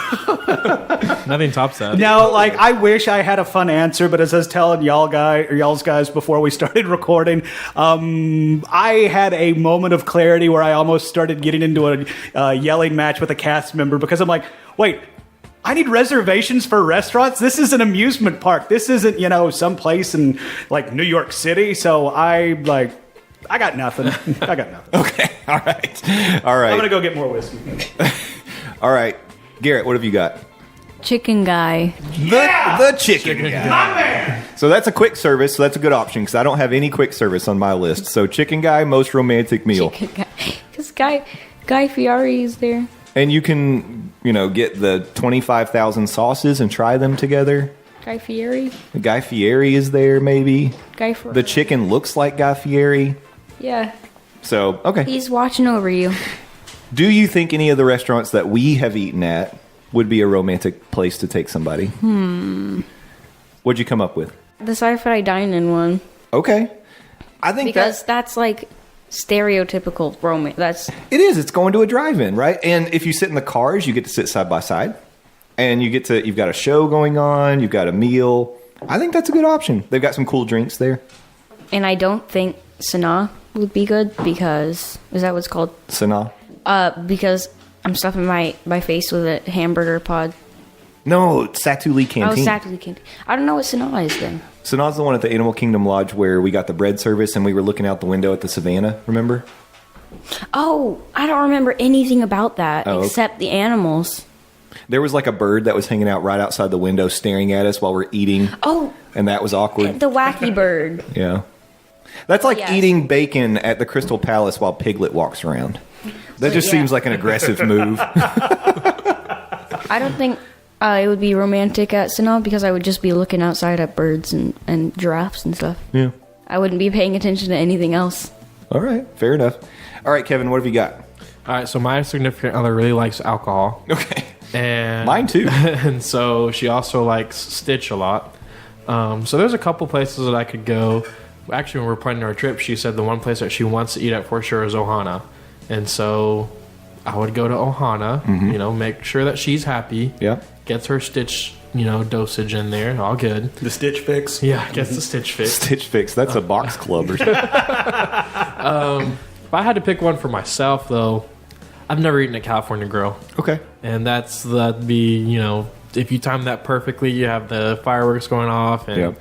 Nothing tops that. Now, like, I wish I had a fun answer, but as I was telling y'all's guys before we started recording, I had a moment of clarity where I almost started getting into a yelling match with a cast member because I'm like, wait, I need reservations for restaurants? This is an amusement park. This isn't, someplace in, like, New York City. So I got nothing. I got nothing. Okay. All right. I'm going to go get more whiskey. All right. Garrett, what have you got? Chicken guy. The chicken guy. My man. So that's a quick service. So that's a good option because I don't have any quick service on my list. So chicken guy, most romantic meal. Chicken guy. Because Guy Fieri is there. And you can, get the 25,000 sauces and try them together. Guy Fieri? Guy Fieri is there, maybe. The chicken looks like Guy Fieri. Yeah. So, okay. He's watching over you. Do you think any of the restaurants that we have eaten at would be a romantic place to take somebody? What'd you come up with? The sci-fi dine-in one. Okay. I think because that's like stereotypical romance. It is. It's going to a drive-in, right? And if you sit in the cars, you get to sit side by side. And you've got a show going on, you've got a meal. I think that's a good option. They've got some cool drinks there. And I don't think Sanaa would be good because, is that what's called? Sanaa? Because I'm stuffing my face with a hamburger pod. No, Satuli Canteen. Oh, Satuli Canteen. I don't know what Sanaa is then. Sanaa's the one at the Animal Kingdom Lodge where we got the bread service and we were looking out the window at the savannah, remember? Oh, I don't remember anything about that except the animals. There was like a bird that was hanging out right outside the window staring at us while we're eating. Oh. And that was awkward. The wacky bird. Yeah. That's like eating bacon at the Crystal Palace while Piglet walks around. That just seems like an aggressive move. I don't think it would be romantic at Sanaa because I would just be looking outside at birds and giraffes and stuff. Yeah. I wouldn't be paying attention to anything else. All right. Fair enough. All right, Kevin, what have you got? All right, so my significant other really likes alcohol. Okay. And mine too. And so she also likes Stitch a lot. So there's a couple places that I could go. Actually, when we were planning our trip, she said the one place that she wants to eat at for sure is Ohana. And so I would go to Ohana, make sure that she's happy. Yeah. Gets her Stitch, dosage in there. All good. The Stitch Fix? Yeah, gets the Stitch Fix. Stitch Fix. That's a box club or something. If I had to pick one for myself, though, I've never eaten a California Grill. Okay. And that'd be, if you time that perfectly, you have the fireworks going off. And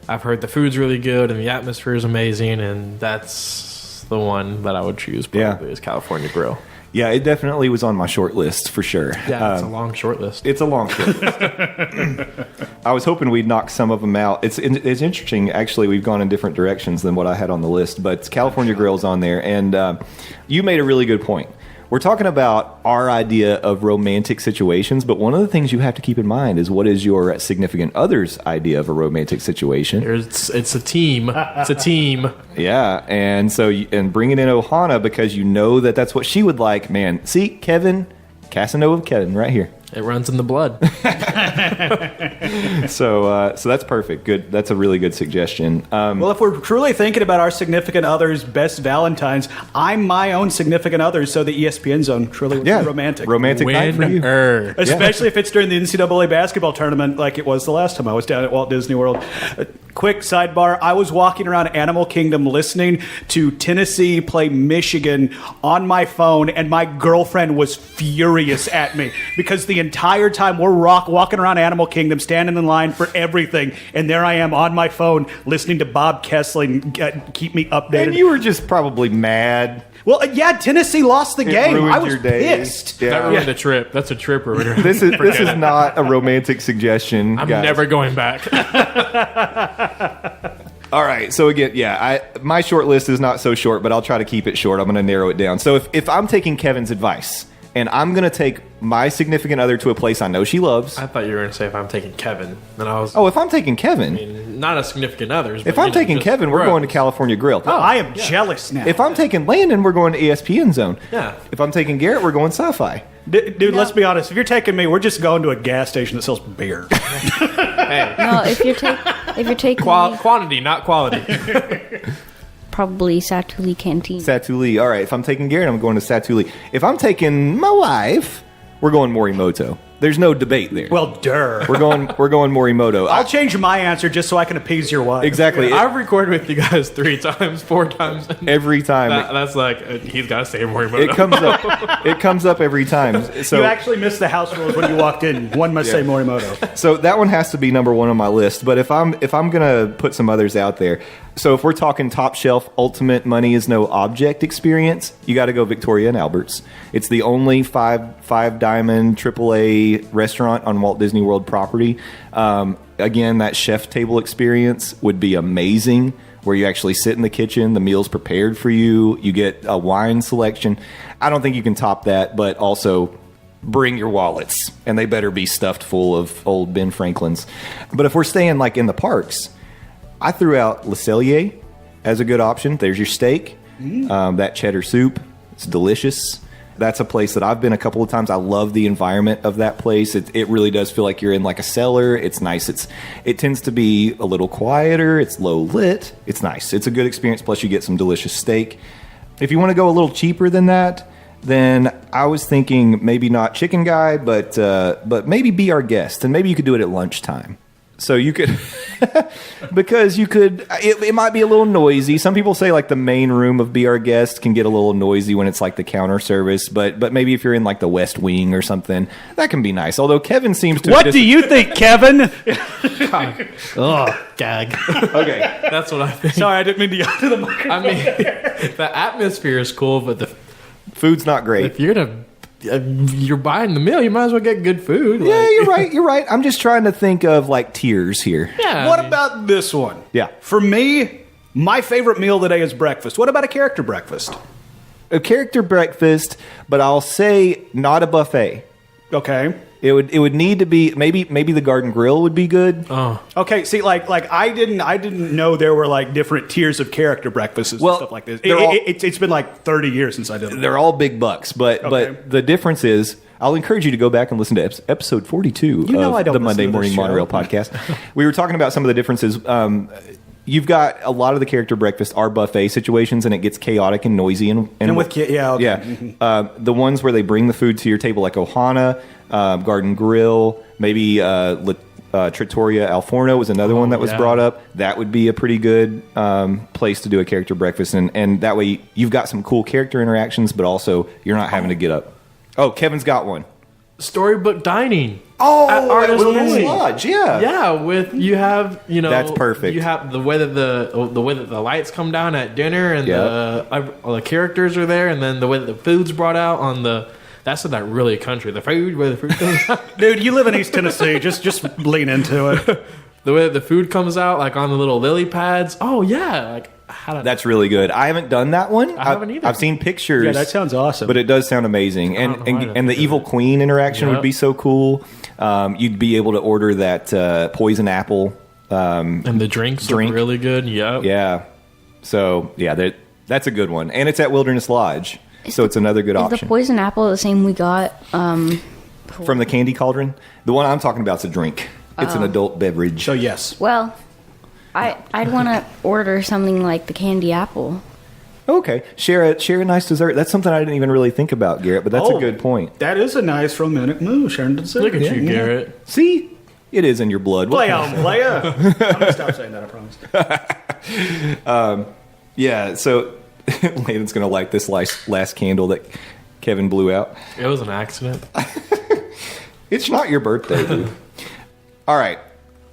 I've heard the food's really good and the atmosphere is amazing. And that's the one that I would choose probably is California Grill. Yeah, it definitely was on my short list for sure. Yeah, it's a long short list. It's a long short list. I was hoping we'd knock some of them out. It's interesting, actually. We've gone in different directions than what I had on the list, but California Grill's on there, and you made a really good point. We're talking about our idea of romantic situations, but one of the things you have to keep in mind is what is your significant other's idea of a romantic situation. It's a team. It's a team. Yeah, and so and bringing in Ohana because you know that's what she would like. Man, see, Kevin, Casanova Kevin, right here. It runs in the blood. So that's perfect. Good. That's a really good suggestion. Well, if we're truly thinking about our significant other's best Valentines, I'm my own significant other, so the ESPN Zone truly would be romantic. Romantic night for you. Especially if it's during the NCAA basketball tournament like it was the last time I was down at Walt Disney World. Quick sidebar, I was walking around Animal Kingdom listening to Tennessee play Michigan on my phone, and my girlfriend was furious at me because the entire time we're walking around Animal Kingdom, standing in line for everything, and there I am on my phone listening to Bob Kessling keep me updated. And you were just probably mad. Well, yeah, Tennessee lost the game. Ruined I was your day. pissed. Yeah. That ruined a trip. That's a trip ruiner. This is not a romantic suggestion. I'm guys. never going back. All right. So again, my short list is not so short, but I'll try to keep it short. I'm going to narrow it down. So if I'm taking Kevin's advice and I'm going to take my significant other to a place I know she loves. I thought you were going to say if I'm taking Kevin. Then I was. Oh, if I'm taking Kevin. I mean, not a significant others. If I'm taking Kevin, we're going to California Grill. Oh, I am jealous now. If I'm taking Landon, we're going to ESPN Zone. Yeah. If I'm taking Garrett, we're going Sci-Fi. Dude, let's be honest. If you're taking me, we're just going to a gas station that sells beer. Hey. No, if you're taking me, Quantity, not quality. probably Satuli Canteen. Satuli. All right. If I'm taking Garrett, I'm going to Satuli. If I'm taking my wife, we're going Morimoto. There's no debate there. Well, durr. We're going Morimoto. I'll change my answer just so I can appease your wife. Exactly. I've recorded with you guys 3 times, 4 times. Every time. That's like, he's got to say Morimoto. It comes up every time. So You actually missed the house rules when you walked in. One must say Morimoto. So that one has to be number one on my list. But if I'm gonna put some others out there, so if we're talking top shelf, ultimate money is no object experience, you got to go Victoria and Albert's. It's the only five diamond AAA restaurant on Walt Disney World property. Again, that chef table experience would be amazing, where you actually sit in the kitchen, the meal's prepared for you, you get a wine selection. I don't think you can top that, but also bring your wallets, and they better be stuffed full of old Ben Franklin's. But if we're staying like in the parks, I threw out Le Cellier as a good option. There's your steak, that cheddar soup. It's delicious. That's a place that I've been a couple of times. I love the environment of that place. It really does feel like you're in like a cellar. It's nice. It tends to be a little quieter. It's low lit. It's nice. It's a good experience. Plus you get some delicious steak. If you want to go a little cheaper than that, then I was thinking maybe not Chicken Guy, but maybe Be Our Guest, and maybe you could do it at lunchtime. So you could, because you could, it might be a little noisy. Some people say like the main room of Be Our Guest can get a little noisy when it's like the counter service, but maybe if you're in like the West Wing or something, that can be nice. Although Kevin seems to. What do you think, Kevin? Oh, gag. Okay. That's what I think. Sorry, I didn't mean to yell to the microphone. I mean, the atmosphere is cool, but Food's not great. if you're buying the meal, you might as well get good food. Yeah, you're right. I'm just trying to think of like tiers here. Yeah. What about this one? Yeah. For me, my favorite meal today is breakfast. What about a character breakfast? A character breakfast, but I'll say not a buffet. Okay. It would need to be maybe the Garden Grill would be good. Oh, Okay, see, like I didn't know there were like different tiers of character breakfasts and Well, stuff like this. they're all- It's been like 30 years since I did it. They're all big bucks, but Okay. the difference is, I'll encourage you to go back and listen to episode 42 know I of don't the listen Monday to Morning this show. Monorail Podcast. We were talking about some of the differences. You've got a lot of the character breakfasts are buffet situations, and it gets chaotic and noisy. And with okay. yeah, the ones where they bring the food to your table, like Ohana, Garden Grill, maybe Trattoria Al Forno was another one that was yeah. brought up. That would be a pretty good place to do a character breakfast, and that way you've got some cool character interactions, but also you're not having to get up. Oh, Kevin's got one. storybook dining. Oh, at Artist Wilderness Point. Lodge, yeah. Yeah, with you have That's perfect. You have the way that the lights come down at dinner, and all the characters are there, and then the way that the food's brought out on the. That's that really country. The food, where the food comes out. Dude, you live in East Tennessee. Just lean into it. The way that the food comes out, like on the little lily pads. Oh yeah, like that's really good. I haven't done that one. I haven't either. I've seen pictures. Yeah, that sounds awesome. But it does sound amazing. And the Evil Queen interaction would be so cool. You'd be able to order that poison apple. And the drinks are really good. Yep. Yeah. So yeah, that's a good one, and it's at Wilderness Lodge. So it's another good option. Is the poison apple the same we got from the Candy Cauldron? The one I'm talking about is a drink. It's an adult beverage. So yes. Well, I'd want to order something like the candy apple. Okay, share a nice dessert. That's something I didn't even really think about, Garrett. But that's a good point. That is a nice romantic move, Sharon dessert. Look at you, Garrett. See, it is in your blood. Play on, playa. I'm gonna stop saying that. I promise. Yeah. So. Landon's going to light this last candle that Kevin blew out. It was an accident. It's not your birthday, dude. All right.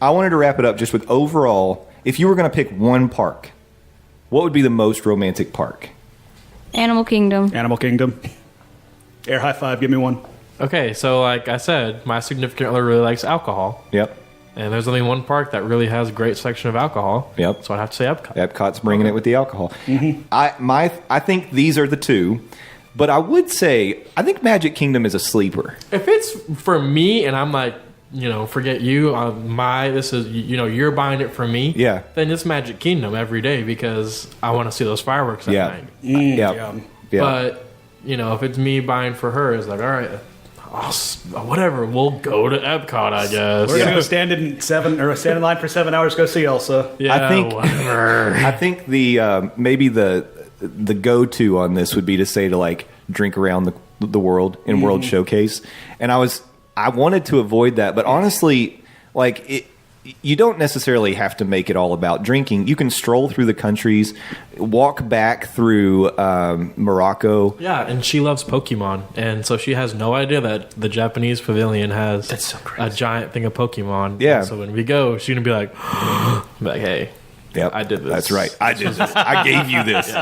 I wanted to wrap it up just with overall, if you were going to pick one park, what would be the most romantic park? Animal Kingdom. Animal Kingdom. Air high five. Give me one. Okay, so like I said, my significant other really likes alcohol. Yep. And there's only one park that really has a great section of alcohol. Yep. So I'd have to say Epcot. Epcot's bringing it with the alcohol. Mm-hmm. I think these are the two, but I would say I think Magic Kingdom is a sleeper. If it's for me and I'm like, forget you, this is, you're buying it for me. Yeah. Then it's Magic Kingdom every day because I want to see those fireworks at night. Yeah. But, if it's me buying for her, it's like, all right, whatever, we'll go to Epcot, I guess. We're gonna go stand in line for 7 hours to go see Elsa. Yeah, whatever. I think the maybe the go-to on this would be to say to like drink around the world in World Showcase, and I wanted to avoid that, but honestly, like you don't necessarily have to make it all about drinking. You can stroll through the countries, walk back through Morocco. Yeah, and she loves Pokemon, and so she has no idea that the Japanese pavilion has a giant thing of Pokemon. Yeah. And so when we go, she's going to be like, hey, yep, I did this. That's right. I did this. I gave you this.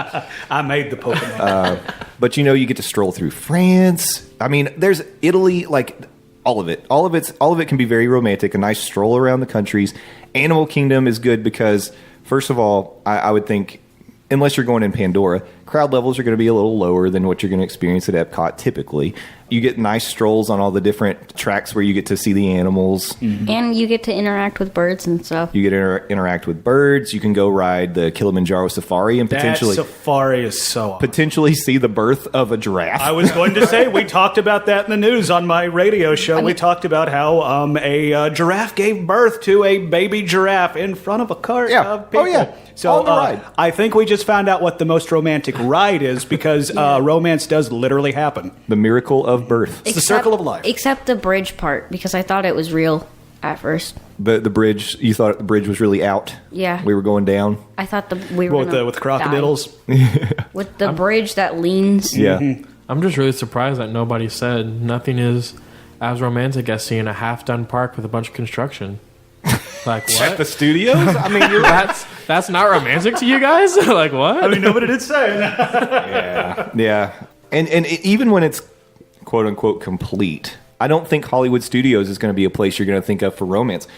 I made the Pokemon. But you get to stroll through France. I mean, there's Italy, like all of it can be very romantic. A nice stroll around the countries. Animal Kingdom is good because, first of all, I would think, unless you're going in Pandora, crowd levels are going to be a little lower than what you're going to experience at Epcot typically. You get nice strolls on all the different tracks where you get to see the animals. Mm-hmm. And you get to interact with birds and stuff. You get to interact with birds. You can go ride the Kilimanjaro Safari and potentially... That safari is so awesome. Potentially see the birth of a giraffe. I was going to say, we talked about that in the news on my radio show. We talked about how a giraffe gave birth to a baby giraffe in front of a cart of people. Oh, yeah. So on the ride. I think we just found out what the most romantic ride is because romance does literally happen. The miracle of birth. It's the circle of life. Except the bridge part, because I thought it was real at first. The bridge, you thought the bridge was really out? Yeah. We were going down? I thought we were with the crocodiles? With the bridge that leans. Yeah. Mm-hmm. I'm just really surprised that nobody said nothing is as romantic as seeing a half-done park with a bunch of construction. Like what? At the studios? I mean, that's not romantic to you guys? Like what? I mean, nobody did say. Yeah. And even when it's quote unquote complete, I don't think Hollywood Studios is going to be a place you're going to think of for romance.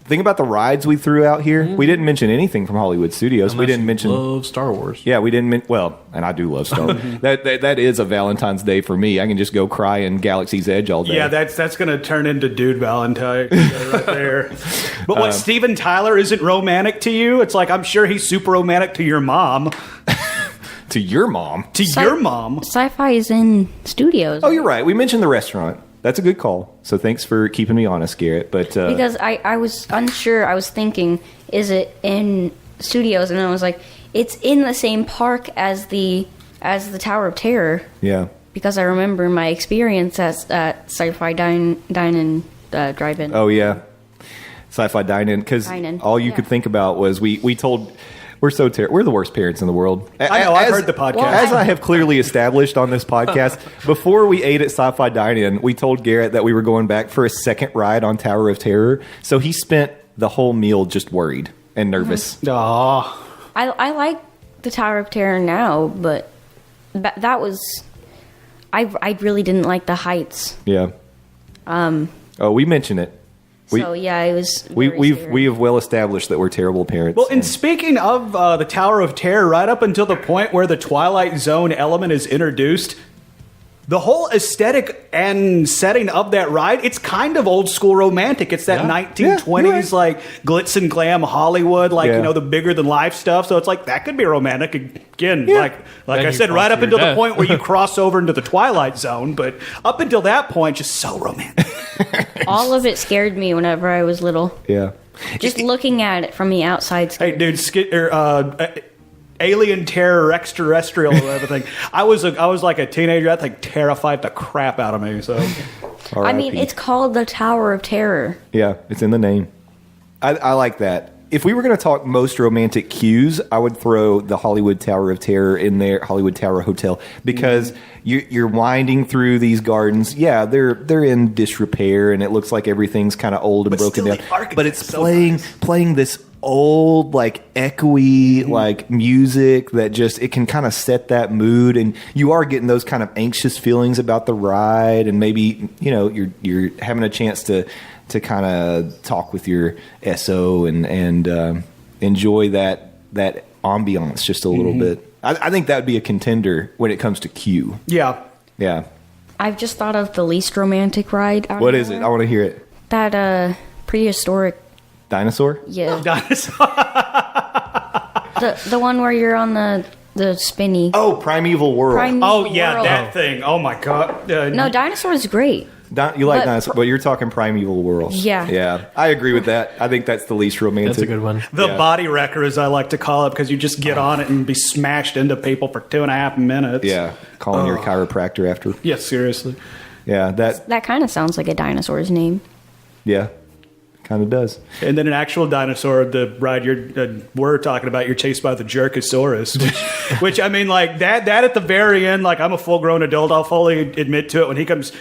Think about the rides we threw out here. We didn't mention anything from Hollywood Studios. Unless we didn't mention love Star Wars. Yeah, we didn't. Well, and I do love Star Wars. that is a Valentine's Day for me. I can just go cry in Galaxy's Edge all day. Yeah, that's going to turn into Dude Valentine right there. But what, Steven Tyler isn't romantic to you? It's like, I'm sure he's super romantic to your mom. To your mom? To your mom? Sci-fi is in studios. Oh, you're right. We mentioned the restaurant. That's a good call. So thanks for keeping me honest, Garrett. But because I was unsure. I was thinking, is it in studios? And I was like, it's in the same park as the Tower of Terror. Yeah. Because I remember my experience at Sci-Fi Dine and Drive-In. Oh, yeah. Sci-Fi Dine-In. Because all you could think about was we told... We're so terrible. We're the worst parents in the world. I know. I've heard the podcast. As I have clearly established on this podcast, before we ate at Sci-Fi Dine-In, we told Garrett that we were going back for a second ride on Tower of Terror. So he spent the whole meal just worried and nervous. Aw. I like the Tower of Terror now, but that was... I really didn't like the heights. Yeah. We mentioned it. It was. We have well established that we're terrible parents. Well, and speaking of the Tower of Terror, right up until the point where the Twilight Zone element is introduced, the whole aesthetic and setting of that ride, it's kind of old school romantic. It's that 1920s, like glitz and glam Hollywood, the bigger than life stuff. So it's like that could be romantic again. Like I said, right up until the point where you cross over into the Twilight Zone. But up until that point, just so romantic. All of it scared me whenever I was little. Yeah. Just looking at it from the outside. Hey, dude, alien terror, extraterrestrial, everything. I was like a teenager. That thing terrified the crap out of me. So, I mean, it's called the Tower of Terror. Yeah, it's in the name. I like that. If we were going to talk most romantic cues, I would throw the Hollywood Tower of Terror in there, Hollywood Tower Hotel, because you're winding through these gardens. Yeah, they're in disrepair, and it looks like everything's kind of old and broken down. But it's playing this old, like echoey, like music that just it can kind of set that mood, and you are getting those kind of anxious feelings about the ride, and maybe you're having a chance to kind of talk with your SO and enjoy that ambiance just a little bit. I think that would be a contender when it comes to Q. Yeah. I've just thought of the least romantic ride. What is it? I want to hear it. That prehistoric dinosaur. Yeah. Dinosaur. the one where you're on the spinny. Oh, Primeval World. That thing. Oh my god. No, Dinosaur is great. You like dinosaur, but you're talking Primeval World. Yeah. I agree with that. I think that's the least romantic. That's a good one. The body wrecker, as I like to call it, because you just get on it and be smashed into people for 2.5 minutes. Yeah, calling your chiropractor after. Yeah, seriously. Yeah, that kind of sounds like a dinosaur's name. Yeah, kind of does. And then an actual dinosaur, the ride we're talking about, you're chased by the Jerkosaurus, which I mean, like that at the very end, like I'm a full-grown adult, I'll fully admit to it. When he comes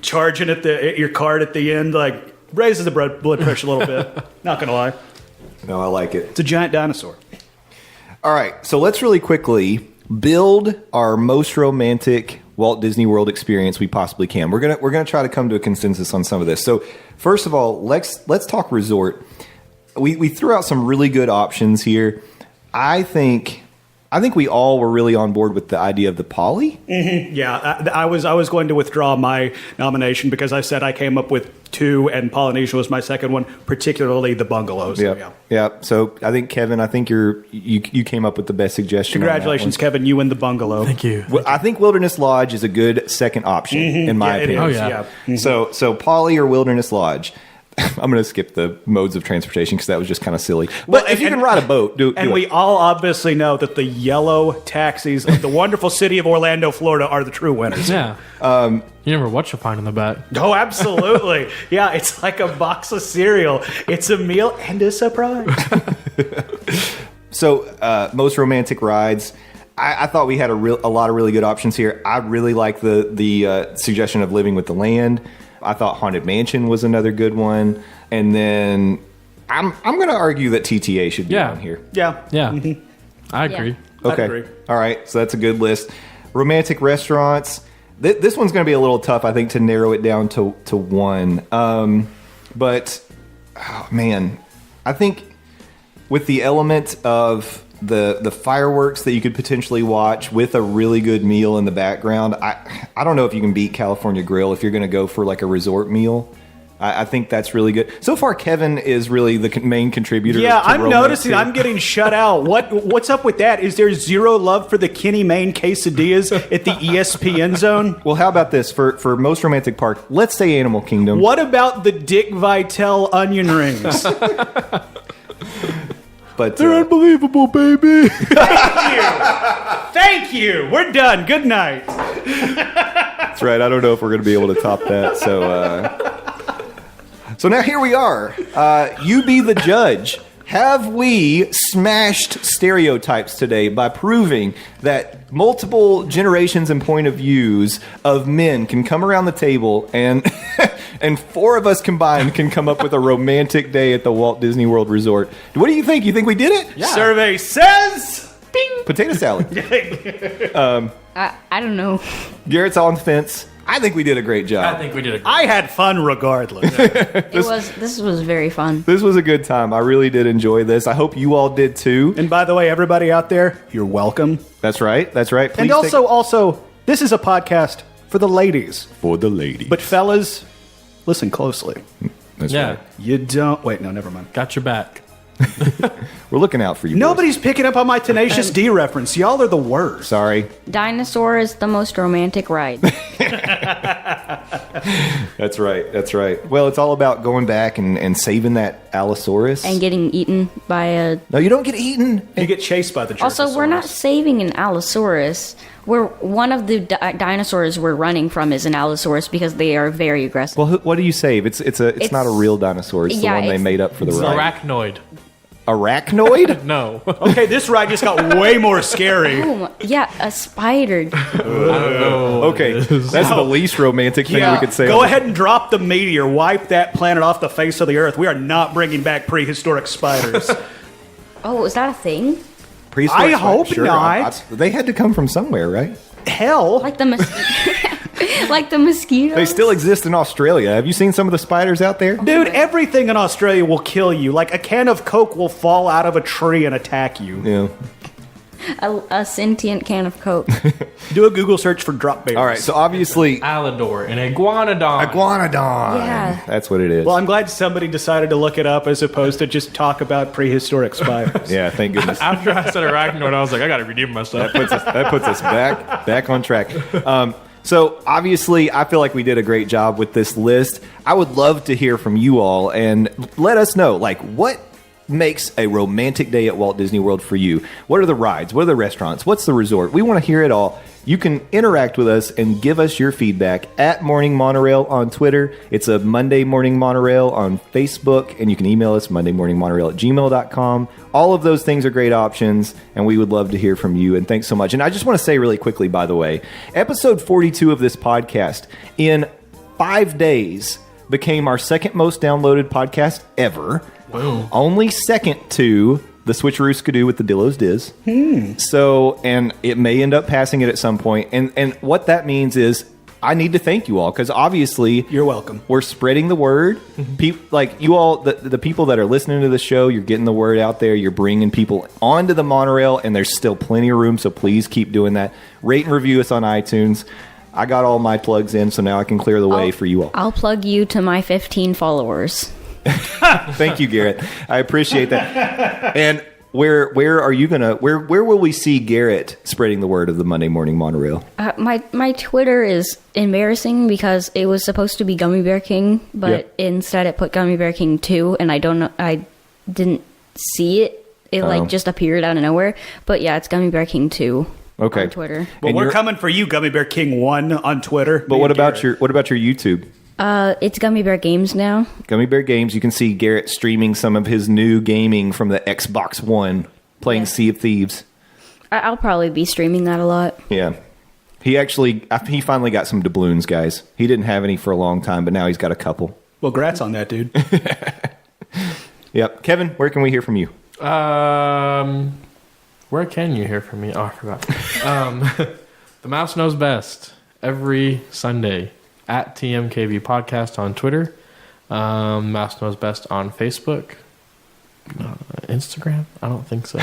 charging at your cart at the end, like raises the blood pressure a little bit. Not gonna lie. No, I like it. It's a giant dinosaur. All right, so let's really quickly build our most romantic Walt Disney World experience we possibly can. We're gonna try to come to a consensus on some of this. So first of all, let's talk resort. We threw out some really good options here. I think we all were really on board with the idea of the Poly. Mm-hmm. Yeah, I was going to withdraw my nomination because I said I came up with 2, and Polynesian was my second one, particularly the bungalows. Yeah. So I think Kevin, you came up with the best suggestion. Congratulations, Kevin! You win the bungalow. Thank you. Well, I think Wilderness Lodge is a good second option in my opinion. Oh yeah. Mm-hmm. So Poly or Wilderness Lodge. I'm going to skip the modes of transportation because that was just kind of silly. But if you can ride a boat, do it. We all obviously know that the yellow taxis of the wonderful city of Orlando, Florida, are the true winners. Yeah. You never what you find in the back. Oh, absolutely. Yeah, it's like a box of cereal. It's a meal and a surprise. So, most romantic rides. I thought we had a lot of really good options here. I really like the suggestion of Living with the Land. I thought Haunted Mansion was another good one. And then I'm going to argue that TTA should be on here. Yeah. Mm-hmm. I agree. Yeah. Okay. I agree. All right. So that's a good list. Romantic restaurants. This one's going to be a little tough, I think, to narrow it down to one. But, oh, man, I think with the element of the fireworks that you could potentially watch with a really good meal in the background, I don't know if you can beat California Grill if you're going to go for like a resort meal. I think that's really good. So far, Kevin is really the main contributor. Yeah, I'm noticing I'm getting shut out. What's up with that? Is there zero love for the Kenny Mayne quesadillas at the ESPN zone? Well, how about this? For most romantic park, let's say Animal Kingdom. What about the Dick Vitale onion rings? But they're unbelievable, baby. Thank you. We're done. Good night. That's right. I don't know if we're going to be able to top that. So now here we are. You be the judge. have we smashed stereotypes today by proving that multiple generations and point of views of men can come around the table and and four of us combined can come up with a romantic day at the Walt Disney World Resort? What do you think? You think we did it? Yeah. Survey says... Bing! Potato salad. I don't know. Garrett's on the fence. I think we did a great job. I think we did a great I had fun regardless. This was very fun. This was a good time. I really did enjoy this. I hope you all did too. And by the way, everybody out there, you're welcome. That's right. That's right. And Please also, this is a podcast for the ladies. for the ladies. But fellas, listen closely. That's Yeah. right. You don't... Wait, no, never mind. Got your back. We're looking out for you. Nobody's picking up on my Tenacious D reference. Y'all are the worst. Sorry. Dinosaur is the most romantic ride. That's right. That's right. Well, it's all about going back and saving that Allosaurus. And getting eaten by a... No, you don't get eaten. You get chased by the Also, we're not saving an Allosaurus. We're one of the dinosaurs we're running from is an Allosaurus because they are very aggressive. Well, what do you save? It's not a real dinosaur. It's the yeah, one they it's- made up for the ride. Arachnoid. Arachnoid? No. Okay, this ride just got way more scary. Yeah, a spider. Okay, that's the least romantic thing we could say. Go ahead and drop the meteor. Wipe that planet off the face of the earth. We are not bringing back prehistoric spiders. Oh, is that a thing? Prehistoric I spider- hope sure, not. They had to come from somewhere, right? Hell. Like the like the mosquitoes? They still exist in Australia. Have you seen some of the spiders out there? Dude, everything in Australia will kill you. Like a can of Coke will fall out of a tree and attack you. Yeah. A sentient can of Coke. Do a Google search for drop bears. All right, so obviously... Alidor and Iguanodon. Iguanodon. Yeah. That's what it is. Well, I'm glad somebody decided to look it up as opposed to just talk about prehistoric spiders. Yeah, thank goodness. After I said Arachnoid, I was like, I gotta redeem myself. That puts us back on track. So obviously, I feel like we did a great job with this list. I would love to hear from you all and let us know, like, what makes a romantic day at Walt Disney World for you? What are the rides? What are the restaurants? What's the resort? We want to hear it all. You can interact with us and give us your feedback at Morning Monorail on Twitter. It's a Monday Morning Monorail on Facebook, and you can email us mondaymorningmonorail@gmail.com. All of those things are great options, and we would love to hear from you, and thanks so much. And I just want to say really quickly, by the way, episode 42 of this podcast, in 5 days, became our second most downloaded podcast ever. Boom. Only second to the Switcheroo Skidoo with the Dillo's Diz. So, and it may end up passing it at some point. And what that means is I need to thank you all because obviously You're welcome. we're spreading the word. Like you all, the people that are listening to the show, you're getting the word out there. You're bringing people onto the monorail, and there's still plenty of room. So please keep doing that. Rate and review us on iTunes. I got all my plugs in, so now I can clear the way for you all. I'll plug you to my 15 followers. Thank you, Garrett. I appreciate that. And where are you gonna? Where will we see Garrett spreading the word of the Monday Morning Monorail? My Twitter is embarrassing because it was supposed to be Gummy Bear King, but instead it put Gummy Bear King 2, and I don't know. I didn't see it. It like just appeared out of nowhere. But yeah, it's Gummy Bear King 2. Okay. On Twitter. Well, And we're you're- coming for you, Gummy Bear King 1 on Twitter. But what about your YouTube? It's Gummy Bear Games now. Gummy Bear Games. You can see Garrett streaming some of his new gaming from the Xbox One, playing Sea of Thieves. I'll probably be streaming that a lot. Yeah. He finally got some doubloons, guys. He didn't have any for a long time, but now he's got a couple. Well, grats on that, dude. Yep. Kevin, where can we hear from you? Where can you hear from me? Oh, I forgot. The Mouse Knows Best every Sunday at TMKV Podcast on Twitter. Mouse Knows Best on Facebook. Instagram? I don't think so.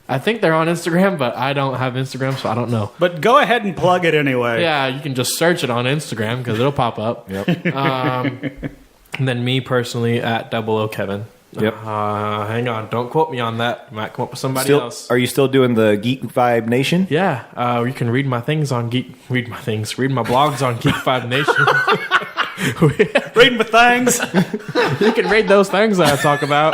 I think they're on Instagram, but I don't have Instagram, so I don't know. But go ahead and plug it anyway. Yeah, you can just search it on Instagram because it'll pop up. Yep. And then me personally at 00 Kevin. Yep. Hang on, don't quote me on that. You might come up with somebody Still, else. are you still doing the Geek Vibe Nation? Yeah, you can read my things on read my blogs on Geek 5 Nation. Reading the things. You can read those things that I talk about.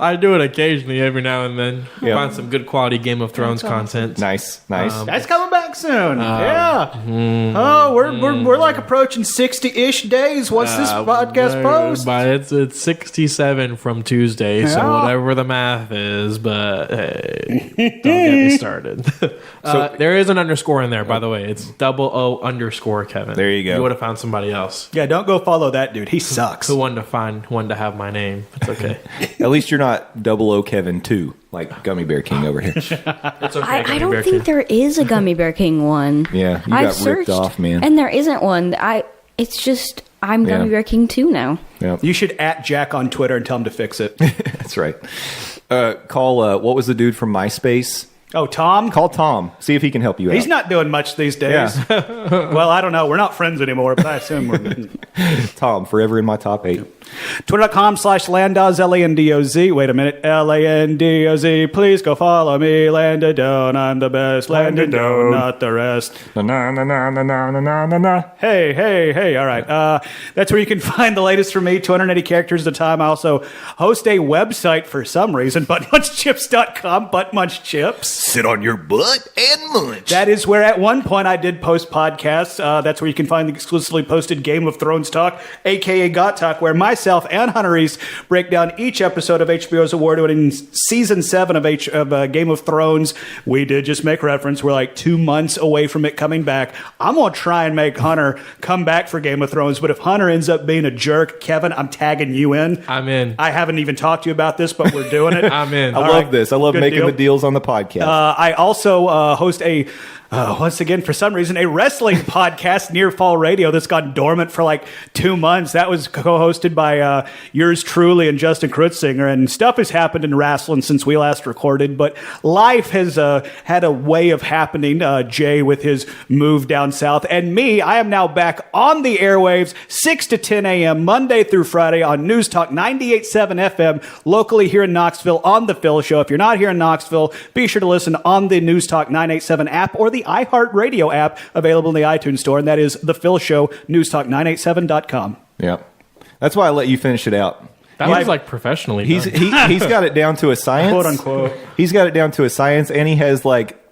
I do it occasionally, every now and then. Yeah. Find some good quality Game of Thrones content. Nice. That's coming back soon. Oh, we're like approaching 60-ish days once this podcast posts. But it's 67 from Tuesday, so whatever the math is. But hey, don't get me started. So there is an underscore in there, by the way. It's _O_ Kevin. There you go. You would have found somebody else. Yeah, don't go follow that dude. He sucks. Who wanted to have my name? It's okay. At least you're not 00 Kevin 2 like Gummy Bear King over here. It's okay. I don't think there is a Gummy Bear King one. Yeah, you I've got ripped searched, off, man. and there isn't one. It's just I'm Gummy Bear King 2 now. Yeah. You should @ Jack on Twitter and tell him to fix it. That's right. Call what was the dude from MySpace? Oh, Tom? Call Tom. See if he can help you out. He's not doing much these days. Yeah. Well, I don't know. We're not friends anymore, but I assume we're... Tom, forever in my top 8. Twitter.com/Landoz, Landoz. Wait a minute. Landoz. Please go follow me. Landon Doane. I'm the best. Landon Doane, not the rest. Hey. All right. That's where you can find the latest from me. 280 characters at a time. I also host a website for some reason. Buttmunchchips.com. Buttmunchchips. Sit on your butt and munch. That is where at one point I did post podcasts. That's where you can find the exclusively posted Game of Thrones talk, a.k.a. Got Talk, where myself and Hunter Reese break down each episode of HBO's award-winning Season 7 of Game of Thrones. We did just make reference. We're like 2 months away from it coming back. I'm going to try and make Hunter come back for Game of Thrones, but if Hunter ends up being a jerk, Kevin, I'm tagging you in. I'm in. I haven't even talked to you about this, but we're doing it. I'm in. I love this. I love Good making deal. the deals on the podcast. I also host once again, for some reason, a wrestling podcast, Near Fall Radio, that's gone dormant for like 2 months. That was co-hosted by yours truly and Justin Krutzinger, and stuff has happened in wrestling since we last recorded, but life has had a way of happening. Jay with his move down south, and me, I am now back on the airwaves, 6 to 10 a.m., Monday through Friday on News Talk 98.7 FM, locally here in Knoxville on The Phil Show. If you're not here in Knoxville, be sure to listen on the News Talk 987 app or the iHeartRadio app available in the iTunes store, and that is The Phil Show, newstalk987.com. Yep. That's why I let you finish it out. That was like professionally He's done. he's got it down to a science, Quote unquote. He's got it down to a science, and he has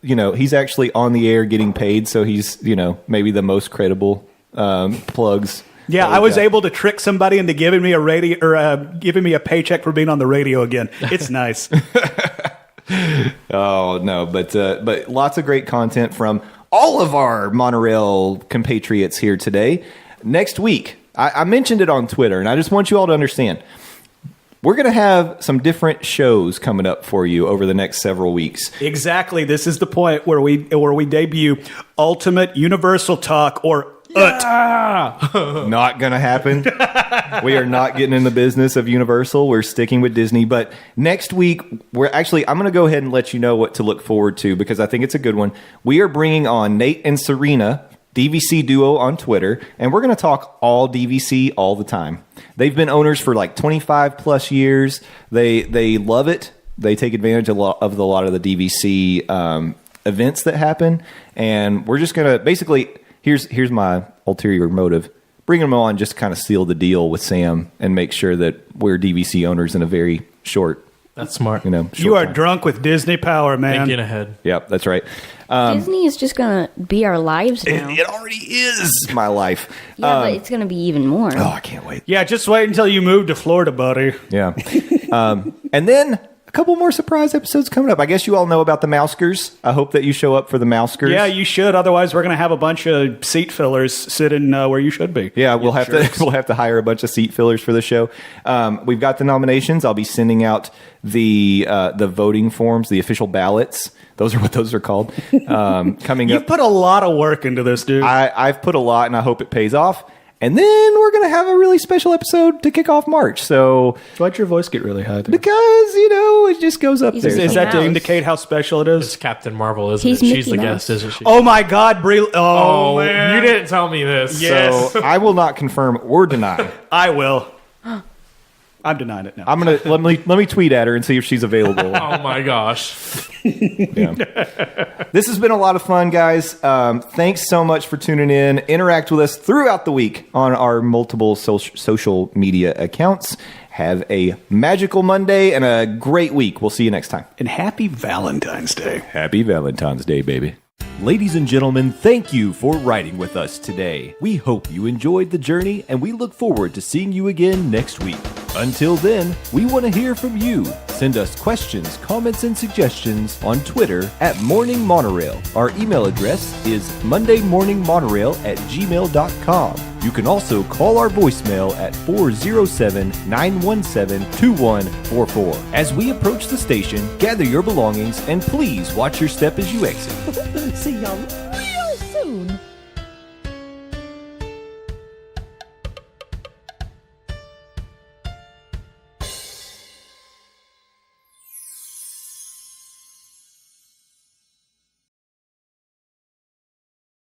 he's actually on the air getting paid, so he's maybe the most credible plugs. Yeah, I was able to trick somebody into giving me a radio or giving me a paycheck for being on the radio again. It's nice. Oh no, but lots of great content from all of our monorail compatriots here today. Next week, I mentioned it on Twitter, and I just want you all to understand. We're going to have some different shows coming up for you over the next several weeks. Exactly. This is the point where we debut Ultimate Universal Talk, or Not going to happen. We are not getting in the business of Universal. We're sticking with Disney. But next week, I'm going to go ahead and let you know what to look forward to, because I think it's a good one. We are bringing on Nate and Serena, DVC duo on Twitter, and we're going to talk all DVC all the time. They've been owners for like 25 plus years. They love it. They take advantage of a lot of the DVC events that happen, and we're just going to basically, here's my ulterior motive. Bring them on just to kind of seal the deal with Sam and make sure that we're DVC owners in a very short. That's smart. You are drunk with Disney power, man. Thinking ahead. Yep, that's right. Disney is just going to be our lives now. It already is my life. Yeah, but it's going to be even more. Oh, I can't wait. Yeah, just wait until you move to Florida, buddy. Yeah. And then a couple more surprise episodes coming up. I guess you all know about the Mousekers. I hope that you show up for the Mousekers. Yeah, you should. Otherwise, we're going to have a bunch of seat fillers sitting where you should be. Yeah, we'll have to hire a bunch of seat fillers for the show. We've got the nominations. I'll be sending out the voting forms, the official ballots. Those are what those are called. Coming You've up. put a lot of work into this, dude. I've put a lot, and I hope it pays off. And then we're going to have a really special episode to kick off March. So Why'd your voice get really high there? because, it just goes up He's there. Is that to Mouse. indicate how special it is? It's Captain Marvel, isn't He's it? She's Mickey the Mouse. guest, isn't she? Oh my God, Brie! Oh, man. you didn't tell me this. Yes. So I will not confirm or deny. I will. I'm denying it now. I'm gonna let me tweet at her and see if she's available. Oh my gosh. Yeah. This has been a lot of fun, guys. Thanks so much for tuning in. Interact with us throughout the week on our multiple social media accounts. Have a magical Monday and a great week. We'll see you next time. And happy Valentine's Day. Happy Valentine's Day, baby. Ladies and gentlemen, thank you for riding with us today. We hope you enjoyed the journey, and we look forward to seeing you again next week. Until then, we want to hear from you. Send us questions, comments, and suggestions on Twitter at Morning Monorail. Our email address is mondaymorningmonorail@gmail.com. You can also call our voicemail at 407-917-2144. As we approach the station, gather your belongings and please watch your step as you exit. See y'all.